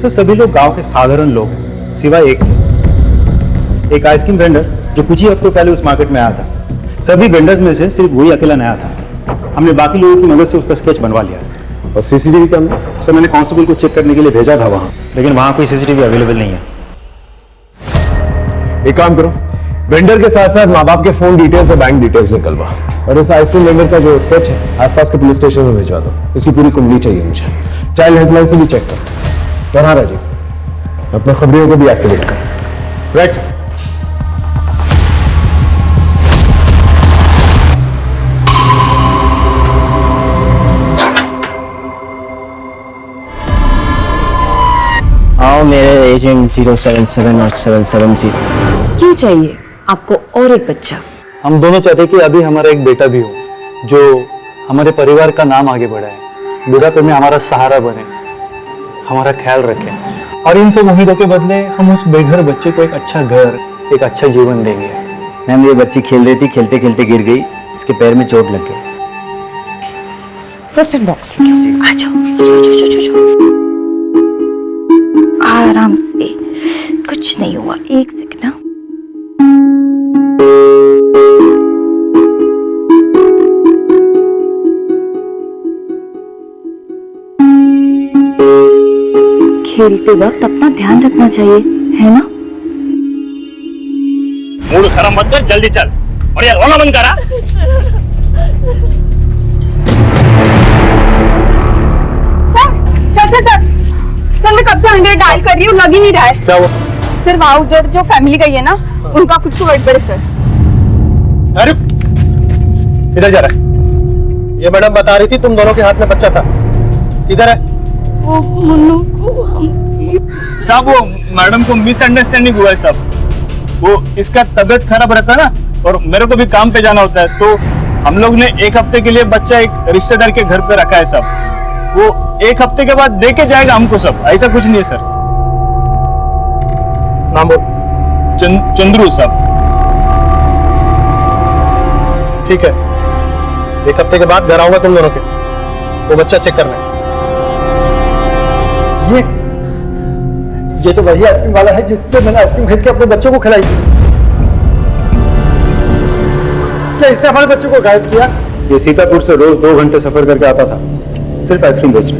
[SPEAKER 6] सर, सभी लोग गांव के साधारण लोग हैं, सिवाय एक आइसक्रीम वेंडर जो कुछ ही हफ्तों पहले उस मार्केट में आया था। सभी वेंडर्स में से सिर्फ वही अकेला नया था। हमने बाकी लोगों की मदद से उसका स्केच बनवा लिया।
[SPEAKER 11] और सीसीटीवी कैमरा?
[SPEAKER 6] सर, मैंने कांस्टेबल को चेक करने के लिए भेजा था वहां, लेकिन वहां कोई सीसीटीवी अवेलेबल नहीं है।
[SPEAKER 11] एक काम करो, वेंडर के साथ साथ माँ बाप के फोन डिटेल्स और बैंक डिटेल्स निकलवा, और इस आइसक्रीम वेंडर का जो स्केच है आसपास के पुलिस स्टेशन में भिजवा दो। इसकी पूरी कुंडली चाहिए मुझे। चाइल्ड हेल्पलाइन से भी चेक करो। और हाँ राजीव, अपने खबरियों को भी एक्टिवेट करो।
[SPEAKER 6] Right sir.
[SPEAKER 13] आओ मेरे एजेंट 077 और 770।
[SPEAKER 4] क्यों चाहिए आपको और एक बच्चा?
[SPEAKER 7] हम दोनों चाहते कि अभी हमारा एक बेटा भी हो, जो हमारे परिवार का नाम आगे बढ़ाए, बुढ़ापे में हमारा सहारा बने, हमारा ख्याल रखे। और इन सब उम्मीदों के बदले हम उस बेघर बच्चे को एक अच्छा घर, एक अच्छा जीवन देंगे।
[SPEAKER 13] मैम, ये बच्ची खेल रही थी, खेलते खेलते गिर गई, इसके पैर में चोट लग गई।
[SPEAKER 4] फर्स्ट एड बॉक्स आ जाओ, आराम से, कुछ नहीं हुआ। एक सेकंड ना। खेलते वक्त अपना ध्यान रखना चाहिए, है ना?
[SPEAKER 3] मूड खराब मत कर, जल्दी चल। और यार रोना बंद करा।
[SPEAKER 1] सर मैं कब से 100 डायल कर रही हूँ, लग ही नहीं रहा है।
[SPEAKER 6] क्या हुआ?
[SPEAKER 1] सर, वहाँ उधर जो फैमिली गई है ना, उनका कुछ तो गड़बड़ है सर।
[SPEAKER 6] अरे इधर जा रहा है। ये मैडम बता रही थी तुम दोनों के हाथ में बच्चा था, किधर है?
[SPEAKER 1] वो मुन्नू को
[SPEAKER 3] साहब, वो मैडम को मिसअंडरस्टैंडिंग हुआ है साहब। वो इसका तबीयत खराब रहता है ना, और मेरे को भी काम पे जाना होता है, तो हम लोग ने एक हफ्ते के लिए बच्चा एक रिश्तेदार के घर पे रखा है साहब। वो एक हफ्ते के बाद दे के जाएगा हमको सब, ऐसा कुछ नहीं है सर।
[SPEAKER 6] नाम बोल।
[SPEAKER 3] चंद्रू साहब।
[SPEAKER 6] ठीक है, एक हफ्ते के बाद घर आऊंगा तुम दोनों के, वो बच्चा चेक करना है। ये तो वही आइसक्रीम वाला है जिससे मैंने आइसक्रीम खरीद के अपने बच्चों को खिलाई थी। क्या इसने हमारे बच्चों को गायब किया? ये सीतापुर से रोज 2 घंटे सफर करके आता था, सिर्फ आइसक्रीम बेचने।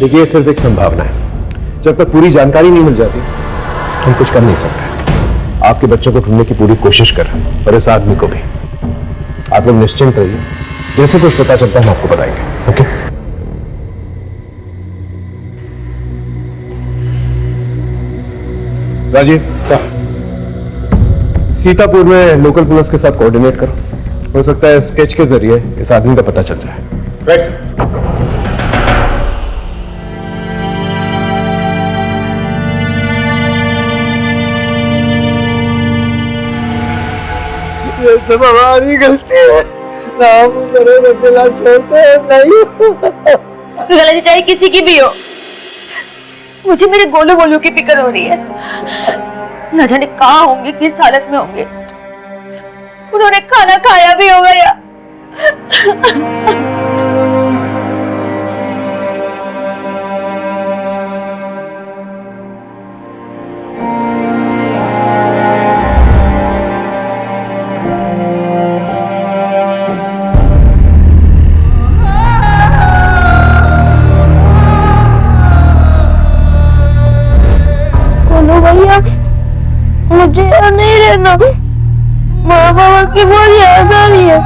[SPEAKER 11] देखिए, सिर्फ एक संभावना है,
[SPEAKER 8] जब तक पूरी जानकारी नहीं मिल जाती हम कुछ कर नहीं सकते। आपके बच्चों को ढूंढने की पूरी कोशिश कर रहे हैं और इस आदमी को भी। आप लोग निश्चिंत रहिए, जैसे कुछ पता चलता है हम आपको बताएंगे। ओके? राजीव सर, सीतापुर में लोकल पुलिस के साथ कोऑर्डिनेट करो। हो सकता है स्केच के जरिए इस आदमी का पता चल जाए। Right sir.
[SPEAKER 14] ये सब हमारी गलती है, नाम करे बदला छोड़ते नहीं।
[SPEAKER 4] गलती चाहे किसी की भी हो, मुझे मेरे गोलू गोलू की फिक्र हो रही है। न जाने कहाँ होंगे, किस हालत में होंगे। उन्होंने खाना खाया भी होगा या
[SPEAKER 1] भैया मुझे यहाँ नहीं रहना, माँ बाबा की बहुत याद आ रही है।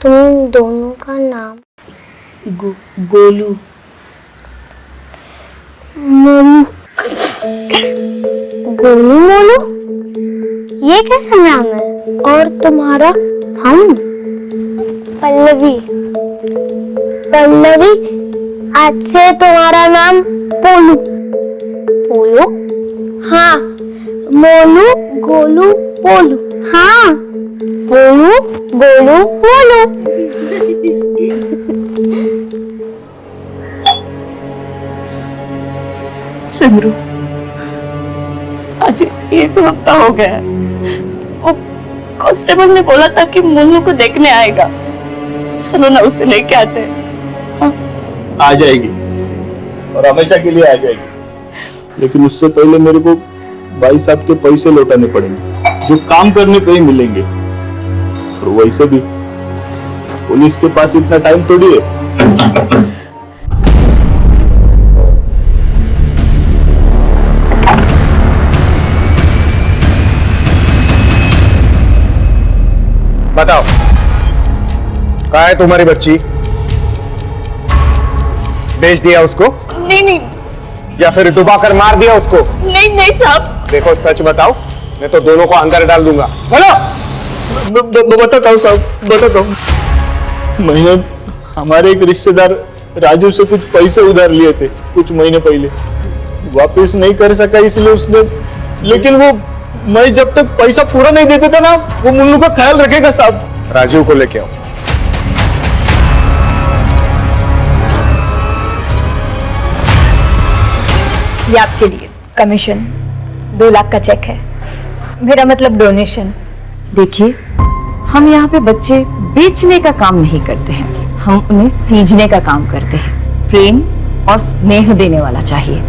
[SPEAKER 1] तुम दोनों का नाम
[SPEAKER 4] गोलू
[SPEAKER 1] मोलू। गोलू मोलू, ये कैसा नाम है? और तुम्हारा? हम पल्लवी। पल्लवी, आज से तुम्हारा नाम पोलू। पोलू? हाँ, मोलू गोलू पोलू। हाँ, पोलू गोलू पोलू।
[SPEAKER 4] चंद्रू, आज 1 हफ्ता हो गया है। वो कांस्टेबल ने बोला था कि मोनू को देखने आएगा। चलो ना उसे लेके आते हैं। हाँ?
[SPEAKER 3] आ जाएगी और हमेशा के लिए आ जाएगी, लेकिन उससे पहले मेरे को भाई साहब के पैसे लौटाने पड़ेंगे जो काम करने पे ही मिलेंगे। और वैसे भी पुलिस के पास इतना टाइम थोड़ी है।
[SPEAKER 8] बताओ, कहाँ है तुम्हारी बच्ची? बेच दिया उसको?
[SPEAKER 4] नहीं नहीं।
[SPEAKER 8] या फिर डुबा कर मार दिया उसको?
[SPEAKER 4] नहीं नहीं साहब।
[SPEAKER 8] देखो सच बताओ, मैं तो दोनों को अंदर डाल दूंगा। बोलो।
[SPEAKER 3] बताता हूँ साहब, बताता हूँ। मैंने हमारे एक रिश्तेदार राजू से कुछ पैसे उधार लिए थे कुछ महीने पहले, वापस नहीं कर सका इसलिए उसने, लेकिन वो मैं जब तक पैसा पूरा नहीं देता था ना, वो मुन्नू का ख्याल रखेगा साहब।
[SPEAKER 8] राजू को लेके आओ।
[SPEAKER 4] ये आपके लिए कमीशन 2 लाख का चेक है, मेरा मतलब डोनेशन। देखिए, हम यहाँ पे बच्चे बेचने का काम नहीं करते हैं, हम उन्हें सींचने का काम करते हैं। प्रेम और स्नेह देने वाला चाहिए,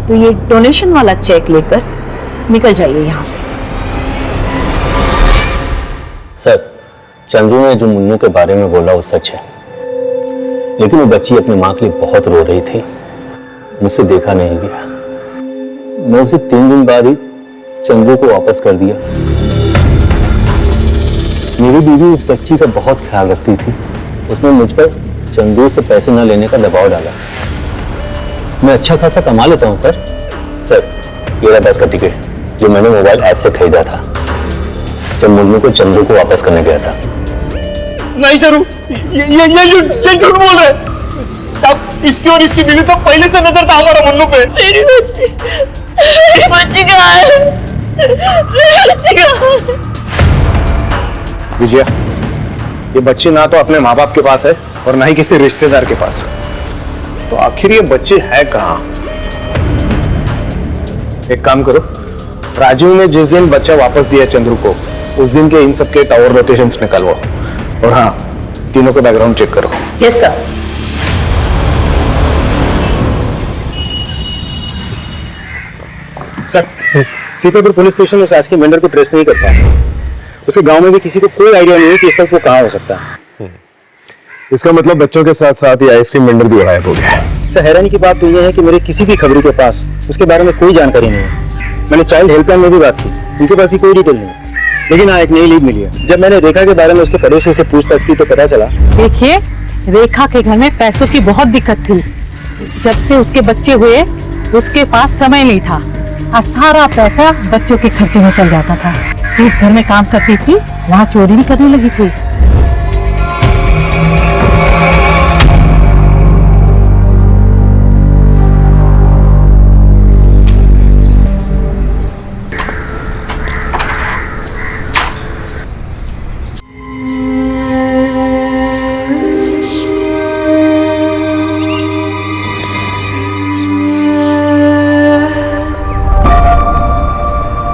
[SPEAKER 4] तो ये डोनेशन वाला चेक लेकर निकल जाइए यहाँ से।
[SPEAKER 13] सर, चंद्रू ने जो मुन्नू के बारे में बोला वो सच है, लेकिन वो बच्ची अपनी माँ के लिए बहुत रो रही थी, मुझसे देखा नहीं गया। मैं उसे 3 दिन बाद ही चंद्रू को वापस कर दिया। मेरी बीवी उस बच्ची का बहुत ख्याल रखती थी, उसने मुझ पर चंद्रू से पैसे न लेने का दबाव डाला। मैं अच्छा खासा कमा लेता हूँ सर। सर, ये रहा बस का टिकट जो मैंने मोबाइल ऐप से खरीदा था जब मुन्नू को चंद्रू को वापस करने गया था।
[SPEAKER 3] नहीं सर, ये झूठ बोल रहे साहब। इसकी और इसकी बीवी तो पहले से नजर था हमारा मुन्नू पे।
[SPEAKER 4] मेरी बच्ची कहाँ है? मेरी बच्ची कहाँ है?
[SPEAKER 8] विजया, ये बच्ची ना तो अपने माँ बाप के पास है और ना ही किसी रिश्तेदार के पास है, तो आखिर ये बच्ची है कहाँ? एक काम करो, राजीव ने जिस दिन बच्चा वापस दिया चंद्रू को, उस दिन के इन सब के टावर लोकेशंस निकालवाओ। और हाँ, तीनों का बैकग्राउंड चेक करो।
[SPEAKER 4] Yes sir.
[SPEAKER 6] Sir, Sitapur police station उस आइसक्रीम वेंडर को ट्रेस नहीं कर पाया। उसके गांव में भी किसी को कोई आइडिया नहीं है कि इस वक्त वो कहाँ हो सकता है।
[SPEAKER 8] इसका मतलब बच्चों के साथ साथ ये आइसक्रीम वेंडर भी गायब हो गया।
[SPEAKER 6] सर, हैरानी की बात तो यह है कि मेरे किसी भी खबरी के पास उसके बारे में कोई जानकारी नहीं है। मैंने चाइल्ड हेल्पलाइन में भी बात की, उनके पास भी कोई डिटेल नहीं है। लेकिन हाँ, एक नई लीड मिली है। जब मैंने रेखा के बारे में उसके पड़ोसी से पूछताछ की तो पता चला।
[SPEAKER 2] देखिए, रेखा के घर में पैसों की बहुत दिक्कत थी। जब से उसके बच्चे हुए उसके पास समय नहीं था और सारा पैसा बच्चों के खर्चे में चल जाता था। जिस घर में काम करती थी वहाँ चोरी भी करने लगी थी।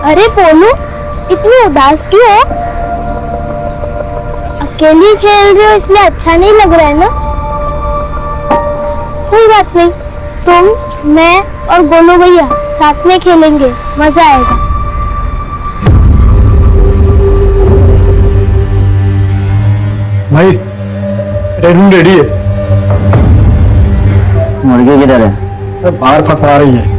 [SPEAKER 1] अरे पोलू, इतनी उदास क्यों हो? अकेली खेल रहे हो इसलिए अच्छा नहीं लग रहा है ना? कोई बात नहीं, तुम, मैं और गोलू भैया साथ में खेलेंगे, मजा आएगा।
[SPEAKER 9] भाई, रेडून रेडी है।
[SPEAKER 10] मुर्गी किधर है?
[SPEAKER 9] बाहर फटफड़ा रही है।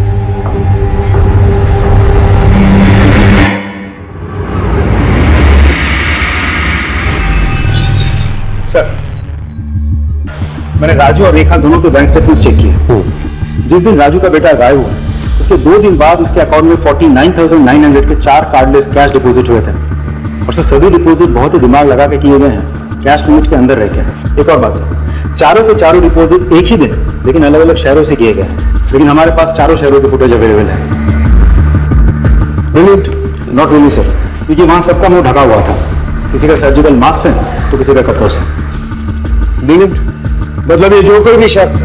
[SPEAKER 6] सर, मैंने राजू और रेखा दोनों के बैंक स्टेटमेंट्स चेक किए। जिस दिन राजू का बेटा गायब हुआ, उसके 2 दिन बाद उसके अकाउंट में 49,900 के 4 कार्डलेस कैश डिपॉजिट हुए थे। और सर, सभी डिपॉजिट बहुत ही दिमाग लगा के किए गए हैं, कैश लिमिट के अंदर रह के। एक और बात सर, चारों के चारों डिपॉजिट एक ही दिन लेकिन अलग अलग शहरों से किए गए हैं। लेकिन हमारे पास चारों शहरों की फुटेज अवेलेबल है। नॉट रियली सर, क्योंकि वहां सबका मुंह ढका हुआ था। किसी का सर्जिकल मास्क है तो किसी का कपड़ों से।
[SPEAKER 8] मतलब ये जो कोई भी शख्स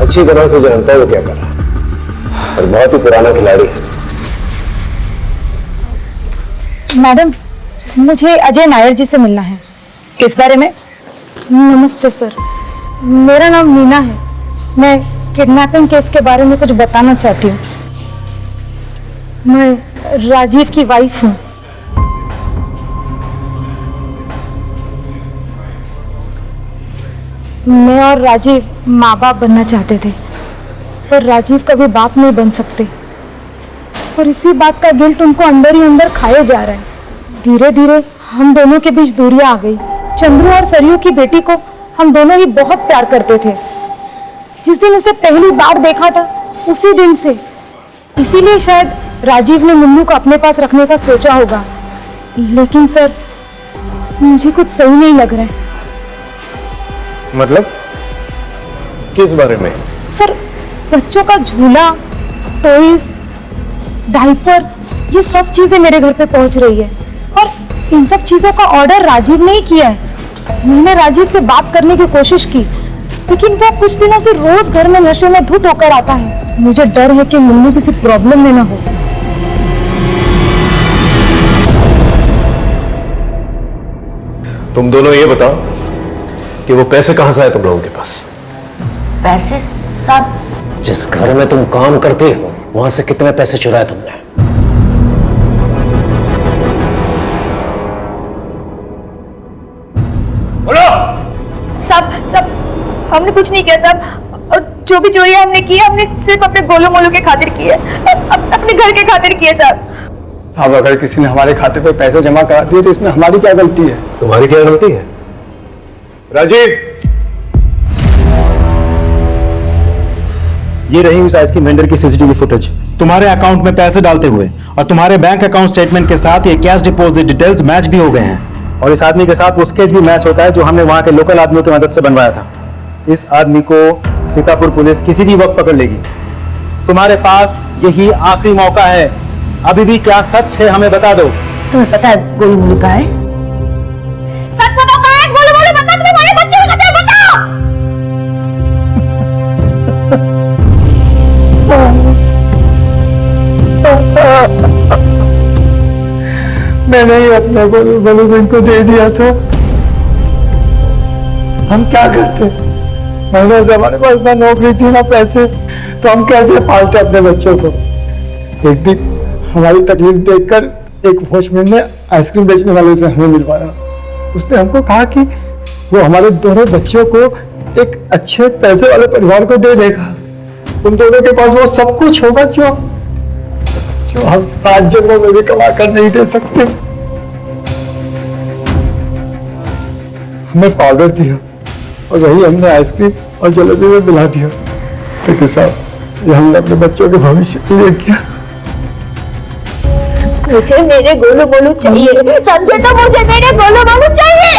[SPEAKER 8] अच्छी तरह से जानता है वो क्या कर रहा है, और बहुत ही पुराना खिलाड़ी है।
[SPEAKER 2] मैडम, मुझे अजय नायर जी से मिलना है।
[SPEAKER 4] किस बारे में?
[SPEAKER 2] नमस्ते सर, मेरा नाम मीना है। मैं किडनैपिंग केस के बारे में कुछ बताना चाहती हूँ। मैं राजीव की वाइफ हूँ। मैं और राजीव माँ बाप बनना चाहते थे, पर राजीव कभी बाप नहीं बन सकते। और इसी बात का गिल्ट उनको अंदर ही अंदर खाए जा रहा है। धीरे धीरे हम दोनों के बीच दूरियां आ गई। चंद्रू और सरयू की बेटी को हम दोनों ही बहुत प्यार करते थे। जिस दिन उसे पहली बार देखा था उसी दिन से, इसीलिए शायद राजीव ने मुन्नू को अपने पास रखने का सोचा होगा। लेकिन सर, मुझे कुछ सही नहीं लग रहा है।
[SPEAKER 8] मतलब किस बारे में?
[SPEAKER 2] सर, बच्चों का झूला, टॉयज, डायपर, ये सब चीजें मेरे घर पे पहुंच रही है। और इन सब चीजों का ऑर्डर राजीव ने ही किया है। मैंने राजीव से बात करने की कोशिश की, लेकिन वो कुछ दिनों से रोज घर में नशे में धुत होकर आता है। मुझे डर है कि मुन्नू किसी प्रॉब्लम में ना हो।
[SPEAKER 8] तुम दोनों ये बताओ कि वो पैसे कहां से आए तुम लोगों के पास?
[SPEAKER 5] पैसे सब
[SPEAKER 13] जिस घर में तुम काम करते हो वहां से कितने पैसे चुराए तुमने?
[SPEAKER 4] सब हमने कुछ नहीं किया साहब। और जो भी चोरी हमने की हमने सिर्फ अपने गोलू मोलू के खातिर की है, अपने घर के खातिर की है साहब।
[SPEAKER 9] अब अगर किसी ने हमारे खाते पे पैसे जमा करा दिए तो इसमें हमारी क्या गलती है?
[SPEAKER 8] तुम्हारी क्या गलती है?
[SPEAKER 6] राजीव, ये रही उस आइसक्रीम वेंडर की सीसीटीवी फुटेज। तुम्हारे अकाउंट में पैसे डालते हुए और तुम्हारे बैंक अकाउंट स्टेटमेंट के साथ ये कैश डिपॉजिट डिटेल्स मैच भी हो गए हैं। और इस आदमी के साथ वो स्केच भी मैच होता है जो हमने वहां के लोकल आदमियों की मदद से बनवाया था। इस आदमी को सीतापुर पुलिस किसी भी वक्त पकड़ लेगी। तुम्हारे पास यही आखिरी मौका है। अभी भी क्या सच है हमें बता दो।
[SPEAKER 4] तुम्हें पता है गोलू मोलू कहाँ है? सच बताओ, कहाँ है गोलू मोलू? बता, तुम्हें हमारे बच्चे को कैसे बताओ?
[SPEAKER 9] मैंने ही अपना गोलू बलू को दे दिया था। हम क्या करते? महीनों से हमारे पास ना नौकरी थी ना पैसे, तो हम कैसे पालते अपने बच्चों को?
[SPEAKER 14] एक दिन हमारी तकलीफ देखकर एक वॉचमैन ने आइसक्रीम बेचने वाले से हमें मिलवाया। उसने हमको कहा कि वो हमारे दोनों बच्चों को एक अच्छे पैसे वाले परिवार को दे देगा। उन दोनों के पास वो सब कुछ होगा जो हम 7 जन्मों में भी कमा कर नहीं दे सकते। हमें पाउडर दिया और वही हमने आइसक्रीम और जलेबी में मिला दिया। लेकिन साहब, ये हमने अपने बच्चों के भविष्य के लिए किया।
[SPEAKER 4] मुझे मेरे गोलू गोलू चाहिए, समझे? तो मुझे मेरे गोलू गोलू चाहिए।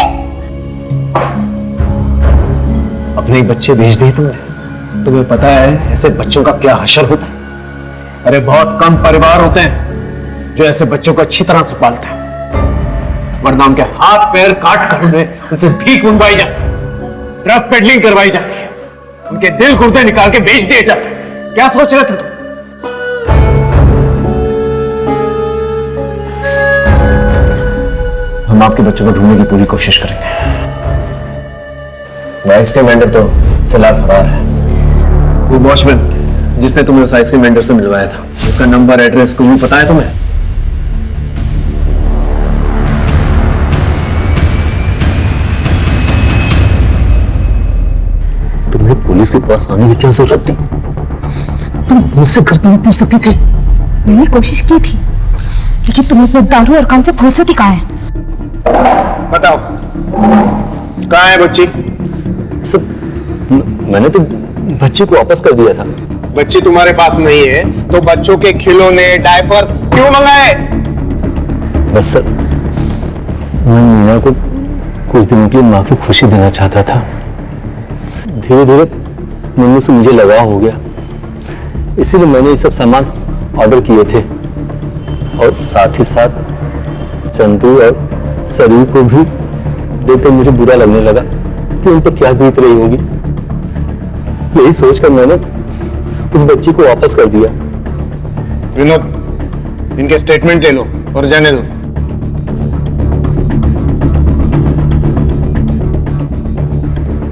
[SPEAKER 8] अपने ही बच्चे भेज दिए तुमने। तुम्हें पता है ऐसे बच्चों का क्या हशर होता है? अरे बहुत कम परिवार होते हैं जो ऐसे बच्चों को अच्छी तरह से पालते हैं, वरना उनके हाथ पैर काट कर उनसे भीख मंगवाई जाती है, ड्रग पेडलिंग करवाई जाती है, उनके दिल गुर्दे निकाल के बेच दिए जाते हैं। क्या सोच रहे थे तुम? हम आपके बच्चों को ढूंढने की पूरी कोशिश करेंगे। आइसक्रीम वेंडर तो फिलहाल फरार है। वो वॉचमैन जिसने तुम्हें उस आइसक्रीम वेंडर से मिलवाया था, उसका नंबर एड्रेस कुछ भी पता है तुम्हें?
[SPEAKER 13] तुम्हें पुलिस के पास आने की क्या जरूरत थी? तुम मुझसे घर पे नहीं पूछ सकती थी।
[SPEAKER 2] मैंने कोशिश की थी, लेकिन तुम अपने दारू और काम से फुर्सत ही कहाँ है?
[SPEAKER 8] बताओ कहाँ है बच्ची?
[SPEAKER 13] सब मैंने तो बच्ची को वापस कर दिया था।
[SPEAKER 8] बच्ची तुम्हारे पास नहीं है तो बच्चों के खिलौने डायपर्स क्यों मंगाए?
[SPEAKER 13] बस सर, मैं मीना को कुछ दिनों के लिए माँ की खुशी देना चाहता था। धीरे धीरे मम्मी से मुझे लगाव हो गया, इसीलिए मैंने ये सब सामान ऑर्डर किए थे। और साथ ही साथ चंदू और सरयू को भी देखकर मुझे बुरा लगने लगा कि उन पर क्या बीत रही होगी। यही सोचकर मैंने उस बच्ची को वापस कर दिया।
[SPEAKER 8] विनोद, इनके स्टेटमेंट ले लो और जाने दो।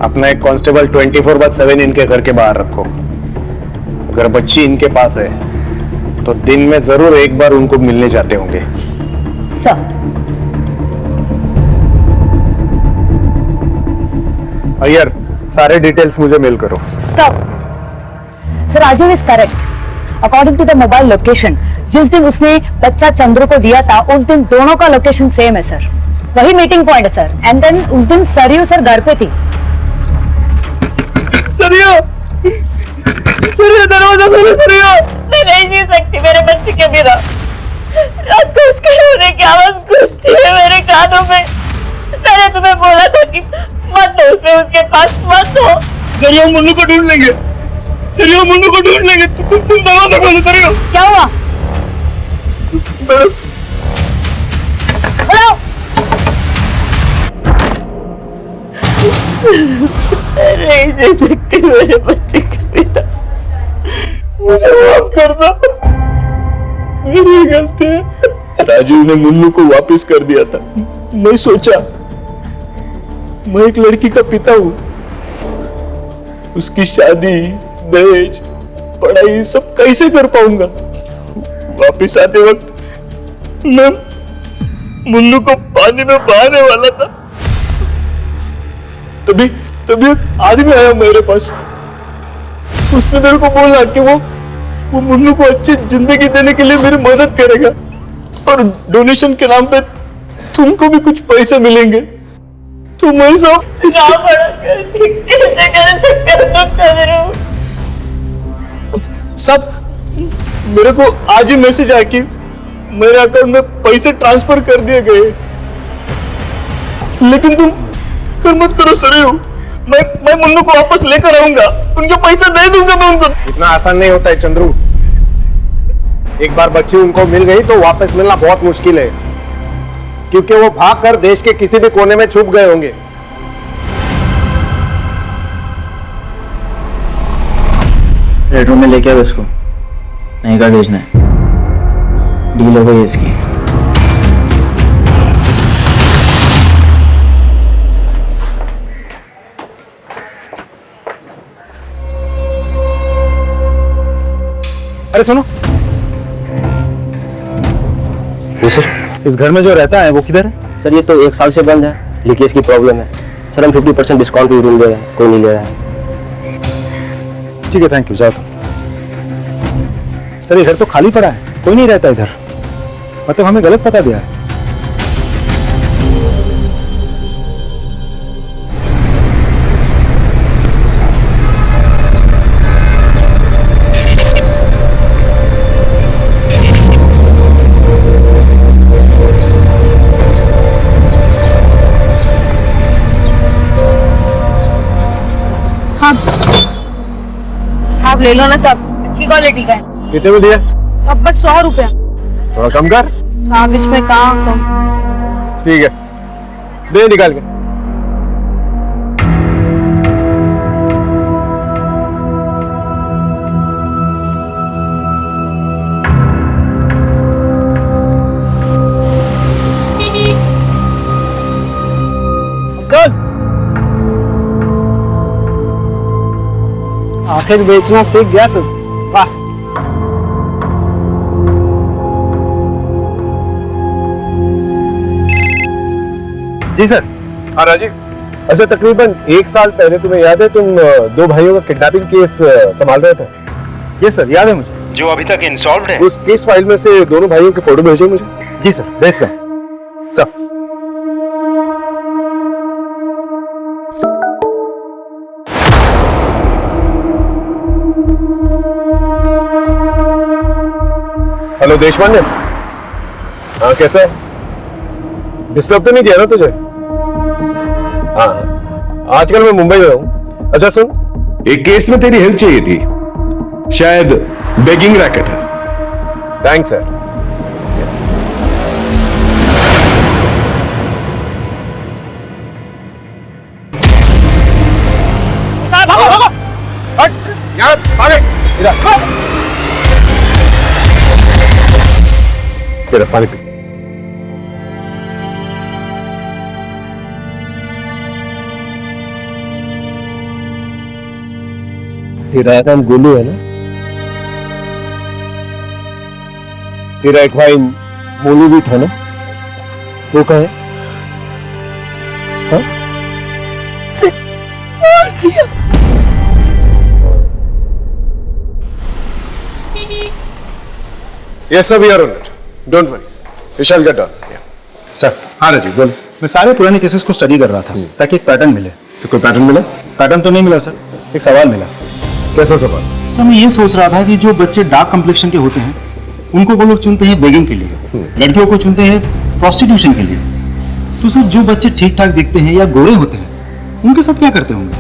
[SPEAKER 8] अपना एक कांस्टेबल 24/7 इनके घर के बाहर रखो। अगर बच्ची इनके पास है तो दिन में जरूर एक बार उनको मिलने जाते होंगे।
[SPEAKER 4] सर,
[SPEAKER 8] अय्यर, सारे डिटेल्स मुझे मेल करो।
[SPEAKER 4] Sir, Rajiv is correct. According to the mobile location, जिस दिन उसने बच्चा चंद्र को दिया था उस दिन दोनों का लोकेशन सेम है सर। वही मीटिंग पॉइंट है सर। एंड देन उस दिन सरयू सर घर पे थी।
[SPEAKER 3] सरयू, सरयू दरवाजा खोलो सरयू।
[SPEAKER 4] मैं नहीं जी सकती मेरे बच्चे के बिना। रात को उसके रोने की आवाज गूंजती है मेरे कानों में। मैंने तुम्हें बोला था कि मत दो उसे उसके पास, मत दो।
[SPEAKER 3] सरयू, मुन्नू को ढूंढ लेंगे। सरयू, मुन्नू को ढूंढ लेंगे। तुम दरवाजा खोलो सरयू।
[SPEAKER 4] क्या हुआ? हेलो, नहीं जी सकती मेरे बच्चे के बिना।
[SPEAKER 3] मुझे माफ कर दो, मेरी गलती है। राजीव ने मुन्नू को वापस कर दिया था। मैं सोचा मैं एक लड़की का पिता हूँ, उसकी शादी, दहेज, पढ़ाई सब कैसे कर पाऊंगा। वापस आते वक्त मैं मुन्नू को पानी में बहाने वाला था, तभी एक आदमी आया मेरे पास। उसने मेरे को बोला कि वो मुन्नू को अच्छी जिंदगी देने के लिए मेरी मदद करेगा और डोनेशन के नाम पे तुमको भी कुछ पैसे मिलेंगे। तो मैं
[SPEAKER 4] कैसे कर सकते हो तुम चंद्रू?
[SPEAKER 3] सब मेरे को आज ही मैसेज आया कि मेरे अकाउंट में पैसे ट्रांसफर कर दिए गए, लेकिन तुम कर मत करो सरयू। मैं मुन्नू को वापस लेकर आऊंगा, उनके पैसे दे दूंगा मैं उनको।
[SPEAKER 8] इतना आसान नहीं होता है चंद्रू। एक बार बच्ची उनको मिल गई तो वापस मिलना बहुत मुश्किल है, क्योंकि वो भागकर देश के किसी भी कोने में छुप गए होंगे।
[SPEAKER 15] बेडरूम में लेके आओ इसको, नहीं का भेजना है। डील हो गई इसकी।
[SPEAKER 8] अरे सुनो, इस घर में जो रहता है वो किधर है?
[SPEAKER 13] सर ये तो 1 साल से बंद है, लीकेज की प्रॉब्लम है सर। हम 50% डिस्काउंट पे रूम दे रहे हैं, कोई नहीं ले रहा है।
[SPEAKER 8] ठीक है, थैंक यू, जाओ तुम। सर इधर तो खाली पड़ा है, कोई नहीं रहता इधर, मतलब हमें गलत पता दिया है।
[SPEAKER 5] साहब ले लो ना साहब, अच्छी क्वालिटी का है।
[SPEAKER 8] कितने में दिया?
[SPEAKER 5] अब बस 100 रुपया।
[SPEAKER 8] थोड़ा कम कर।
[SPEAKER 5] साहब इसमें कहाँ कम।
[SPEAKER 8] ठीक है, दे निकाल के।
[SPEAKER 6] आखिर बेचना सीख गया तू, वाह।
[SPEAKER 8] जी सर। हाँ राजीव, अच्छा तकरीबन 1 साल पहले तुम्हें याद है तुम 2 भाइयों का किडनैपिंग केस संभाल रहे थे? ये सर याद है मुझे।
[SPEAKER 12] जो अभी तक इंसॉल्व्ड है।
[SPEAKER 8] उस केस फाइल में से दोनों भाइयों के फोटो भेजो मुझे। जी सर, भेजता हूं सर। हेलो देशपांडे, हाँ कैसा है? डिस्टर्ब तो नहीं किया ना तुझे? हाँ, आजकल मैं मुंबई में हूँ। अच्छा सुन,
[SPEAKER 11] एक केस में तेरी हेल्प चाहिए थी, शायद बेगिंग रैकेट है।
[SPEAKER 8] Thanks sir. तेरा पानी पी। तेरा नाम गोलू है ना? तेरा एक भाई मोलू भी था ना, वो कहाँ है? हाँ?
[SPEAKER 1] मार दिया।
[SPEAKER 8] Yes sir, we are on it. Don't worry, we shall get done.
[SPEAKER 9] Sir. हाँ राजीव बोल। मैं सारे पुराने केसेस को स्टडी कर रहा था ताकि एक पैटर्न मिले।
[SPEAKER 8] तो कोई पैटर्न मिला?
[SPEAKER 9] पैटर्न तो नहीं मिला सर, एक सवाल मिला।
[SPEAKER 8] कैसा सवाल?
[SPEAKER 9] सर मैं ये सोच रहा था कि जो बच्चे डार्क कम्प्लेक्शन के होते हैं उनको वो लोग चुनते हैं बेगिंग के लिए, लड़कियों को चुनते हैं प्रोस्टिट्यूशन के लिए। तो सर जो बच्चे ठीक ठाक दिखते हैं या गोरे होते हैं उनके साथ क्या करते होंगे?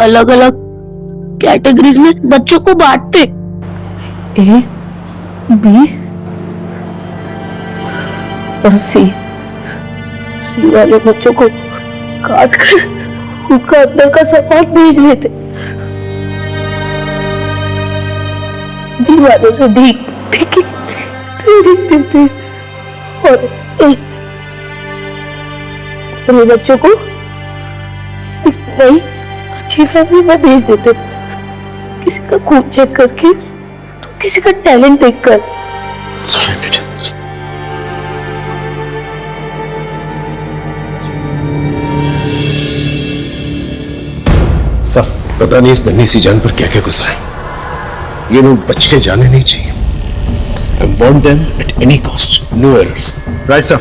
[SPEAKER 16] अलग अलग कैटेगरीज में बच्चों को बांटते, ए, बी और सी वाले बच्चों को काट कर उनका अंदर का सामान बेच देते, बी वालों से भीख ट्रेनिंग देते और बच्चों को नहीं अच्छी फैमिली में भेज देते, किसी का खून चेक करके तो किसी का टैलेंट देखकर।
[SPEAKER 8] सर पता नहीं इस नन्ही सी जान पर क्या क्या गुजरा है, ये लोग बच के जाने नहीं चाहिए। I want them at any cost, no errors.
[SPEAKER 9] Right sir.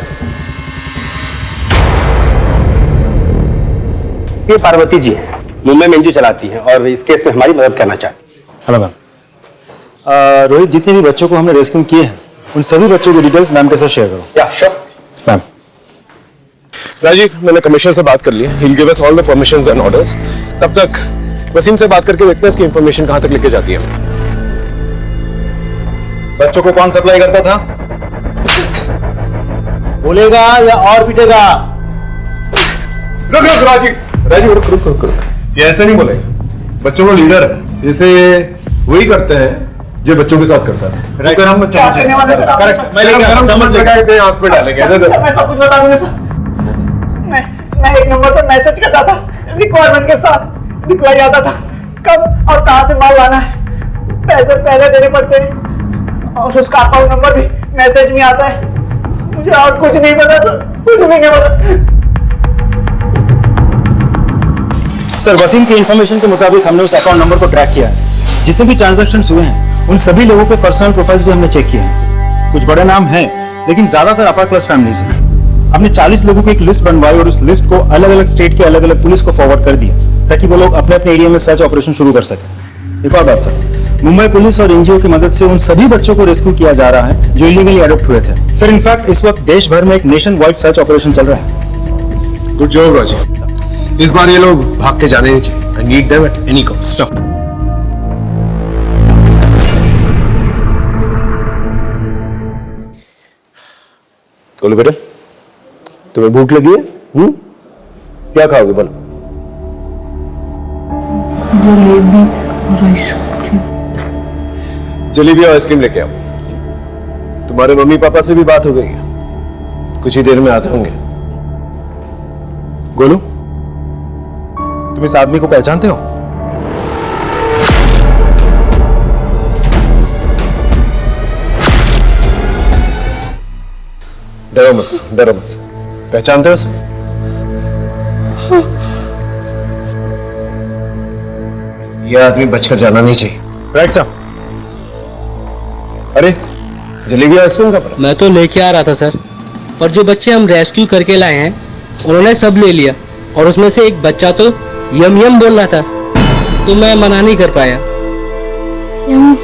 [SPEAKER 6] ये पार्वती जी है, मुंबई में एनजीओ चलाती है और इस केस में हमारी मदद करना चाहती है।
[SPEAKER 9] Hello ma'am. रोहित, जितने भी बच्चों को हमने रेस्क्यू किए हैं उन सभी बच्चों की डिटेल्स मैम के साथ शेयर करो।
[SPEAKER 6] या श्योर
[SPEAKER 9] मैम।
[SPEAKER 8] राजीव, मैंने कमिश्नर से बात कर ली है, he'll give us all the permissions and orders. तब तक वसीम से बात करके देखते हैं इसकी इंफॉर्मेशन कहां तक लेके जाती है।
[SPEAKER 9] बच्चों को कौन सप्लाई करता था?
[SPEAKER 6] बोलेगा या और पीटेगा?
[SPEAKER 8] रुक राजीव, रुक। ये ऐसे नहीं बोलेगा, बच्चों को लीडर है, जैसे वही करते हैं जो बच्चों के साथ करता था।
[SPEAKER 9] अगर हम
[SPEAKER 8] करेक्ट, मैं लेके चम्मच लगाए थे आंख पे डालेंगे।
[SPEAKER 14] मैं सब कुछ बता दूंगा सर। मैं 1 नंबर पर मैसेज करता था, रिक्वायरमेंट के साथ रिप्लाई आता था, कब और कहां से माल लाना है।
[SPEAKER 15] पैसे पहले देने पड़ते हैं और उसका अकाउंट नंबर भी मैसेज में आता है। मुझे और कुछ नहीं पता सर, कुछ भी नहीं पता।
[SPEAKER 17] सर, वसीम की इंफॉर्मेशन के मुताबिक हमने उस अकाउंट नंबर को ट्रैक किया है। जितने भी ट्रांजैक्शन हुए हैं उन सभी लोगों के पर्सनल प्रोफाइल्स भी हमने चेक किए हैं। कुछ बड़े नाम हैं लेकिन ज्यादातर अपर क्लास फैमिलीज हैं। हमने 40 लोगों की एक लिस्ट बनवाई और उस लिस्ट को अलग अलग स्टेट के अलग अलग पुलिस को फॉरवर्ड कर दिया ताकि वो लोग अपने अपने एरिया में सर्च ऑपरेशन शुरू कर सकें। एक और बात सर, मुंबई पुलिस और एनजीओ की मदद से उन सभी बच्चों को रेस्क्यू किया जा रहा है जो इलीगली अडॉप्ट हुए थे। सर, इनफैक्ट इस वक्त देश भर में एक नेशन वाइड सर्च ऑपरेशन चल रहा है।
[SPEAKER 8] Good job Rajiv. इस बार ये लोग भाग के जाने नहीं चाहिए। I need them at any cost. बोलो बेटा, तुम्हें भूख लगी है? क्या खाओगे बोलो?
[SPEAKER 16] जलेबी और आइसक्रीम।
[SPEAKER 8] जलेबी और आइसक्रीम लेके आओ। तुम्हारे मम्मी पापा से भी बात हो गई है, कुछ ही देर में आते होंगे। गोलू, तुम इस आदमी को पहचानते हो? डरो मत, डरो मत। पहचानते हो उसे? यह आदमी बचकर जाना नहीं चाहिए। राइट साहब। अरे जलेबी आइसक्रीम का
[SPEAKER 6] मैं तो लेके आ रहा था सर, पर जो बच्चे हम रेस्क्यू करके लाए हैं उन्होंने सब ले लिया और उसमें से एक बच्चा तो यम यम बोल रहा था, तो मैं मना नहीं कर पाया।
[SPEAKER 16] यम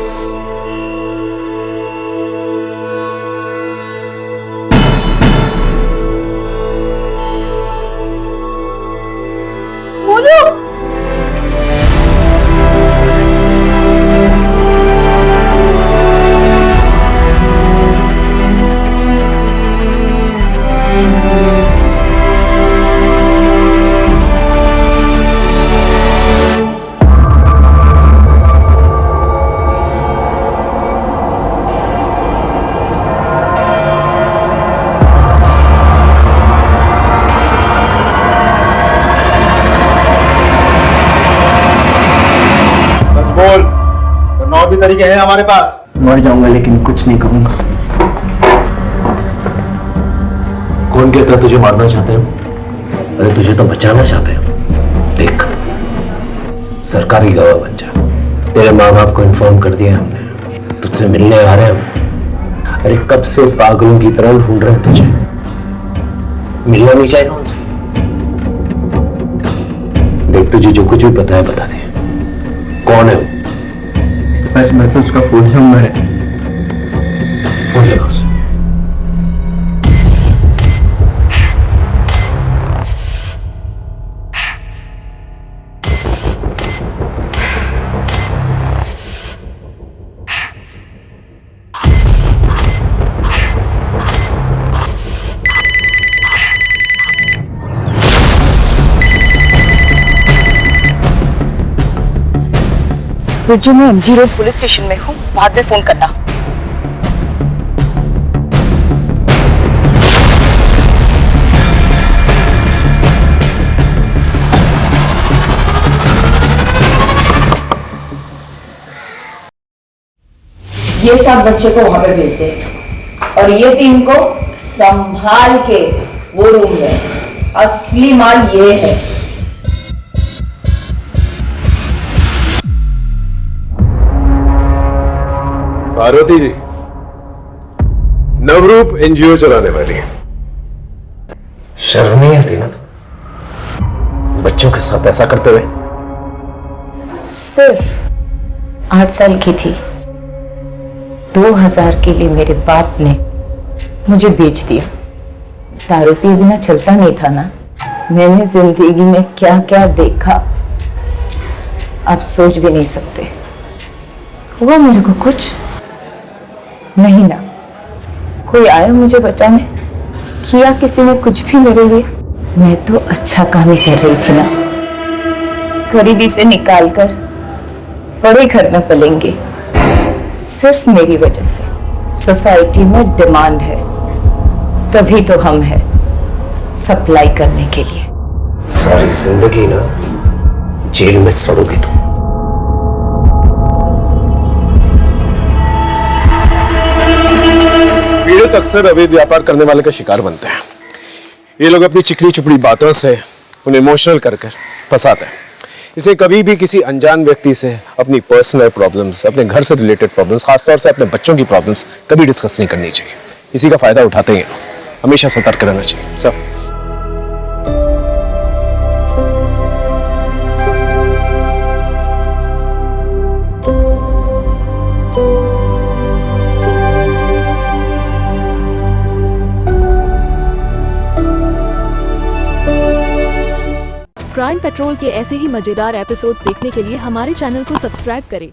[SPEAKER 17] और भी तरीके हैं हमारे पास।
[SPEAKER 15] मर जाऊंगा लेकिन कुछ नहीं कहूंगा।
[SPEAKER 8] कौन कहता तुझे मारना चाहते हो? अरे तुझे तो बचाना चाहते हो। देख, सरकारी गवाह बन जा। तेरे माँ बाप को इन्फॉर्म कर दिया हमने, तुझसे मिलने आ रहे हैं। अरे कब से पागलों की तरह ढूंढ रहे हैं तुझे। मिलना नहीं चाहेगा उनसे? देख, तुझे जो कुछ भी पता है बता दे। कौन है वो?
[SPEAKER 15] बस मैं तो उसका फोन नंबर है।
[SPEAKER 8] फोन लगाओ उसे।
[SPEAKER 4] बिरजू, मैं एमजी रोड पुलिस स्टेशन में हूँ, बाद में फोन करना। ये सब बच्चे को वहां पे भेज दे और ये टीम को संभाल के वो रूम में। असली माल ये है।
[SPEAKER 8] पार्वती जी, नवरूप एनजीओ चलाने वाली है। शर्म नहीं आती ना तो बच्चों के साथ ऐसा करते हुए?
[SPEAKER 4] सिर्फ 8 साल की थी, 2000 के लिए मेरे बाप ने मुझे बेच दिया। दारू पिए बिना चलता नहीं था ना। मैंने जिंदगी में क्या क्या देखा आप सोच भी नहीं सकते। हुआ मेरे को कुछ नहीं ना। कोई आया मुझे बचाने? किया किसी ने कुछ भी मेरे लिए? मैं तो अच्छा काम ही कर रही थी ना। गरीबी से निकालकर बड़े घर में पलेंगे। सिर्फ मेरी वजह से सोसाइटी में डिमांड है, तभी तो हम हैं सप्लाई करने के लिए।
[SPEAKER 8] सारी जिंदगी ना जेल में सड़ोगी तुम। लोग अक्सर अवैध व्यापार करने वाले का शिकार बनते हैं। ये लोग अपनी चिकनी चुपड़ी बातों से उन्हें इमोशनल कर फंसाते हैं। इसे कभी भी किसी अनजान व्यक्ति से अपनी पर्सनल प्रॉब्लम्स, अपने घर से रिलेटेड प्रॉब्लम्स, खासतौर से अपने बच्चों की प्रॉब्लम्स कभी डिस्कस नहीं करनी चाहिए। इसी का फायदा उठाते हैं ये लोग। हमेशा सतर्क रहना चाहिए सब।
[SPEAKER 18] क्राइम पेट्रोल के ऐसे ही मजेदार एपिसोड्स देखने के लिए हमारे चैनल को सब्सक्राइब करें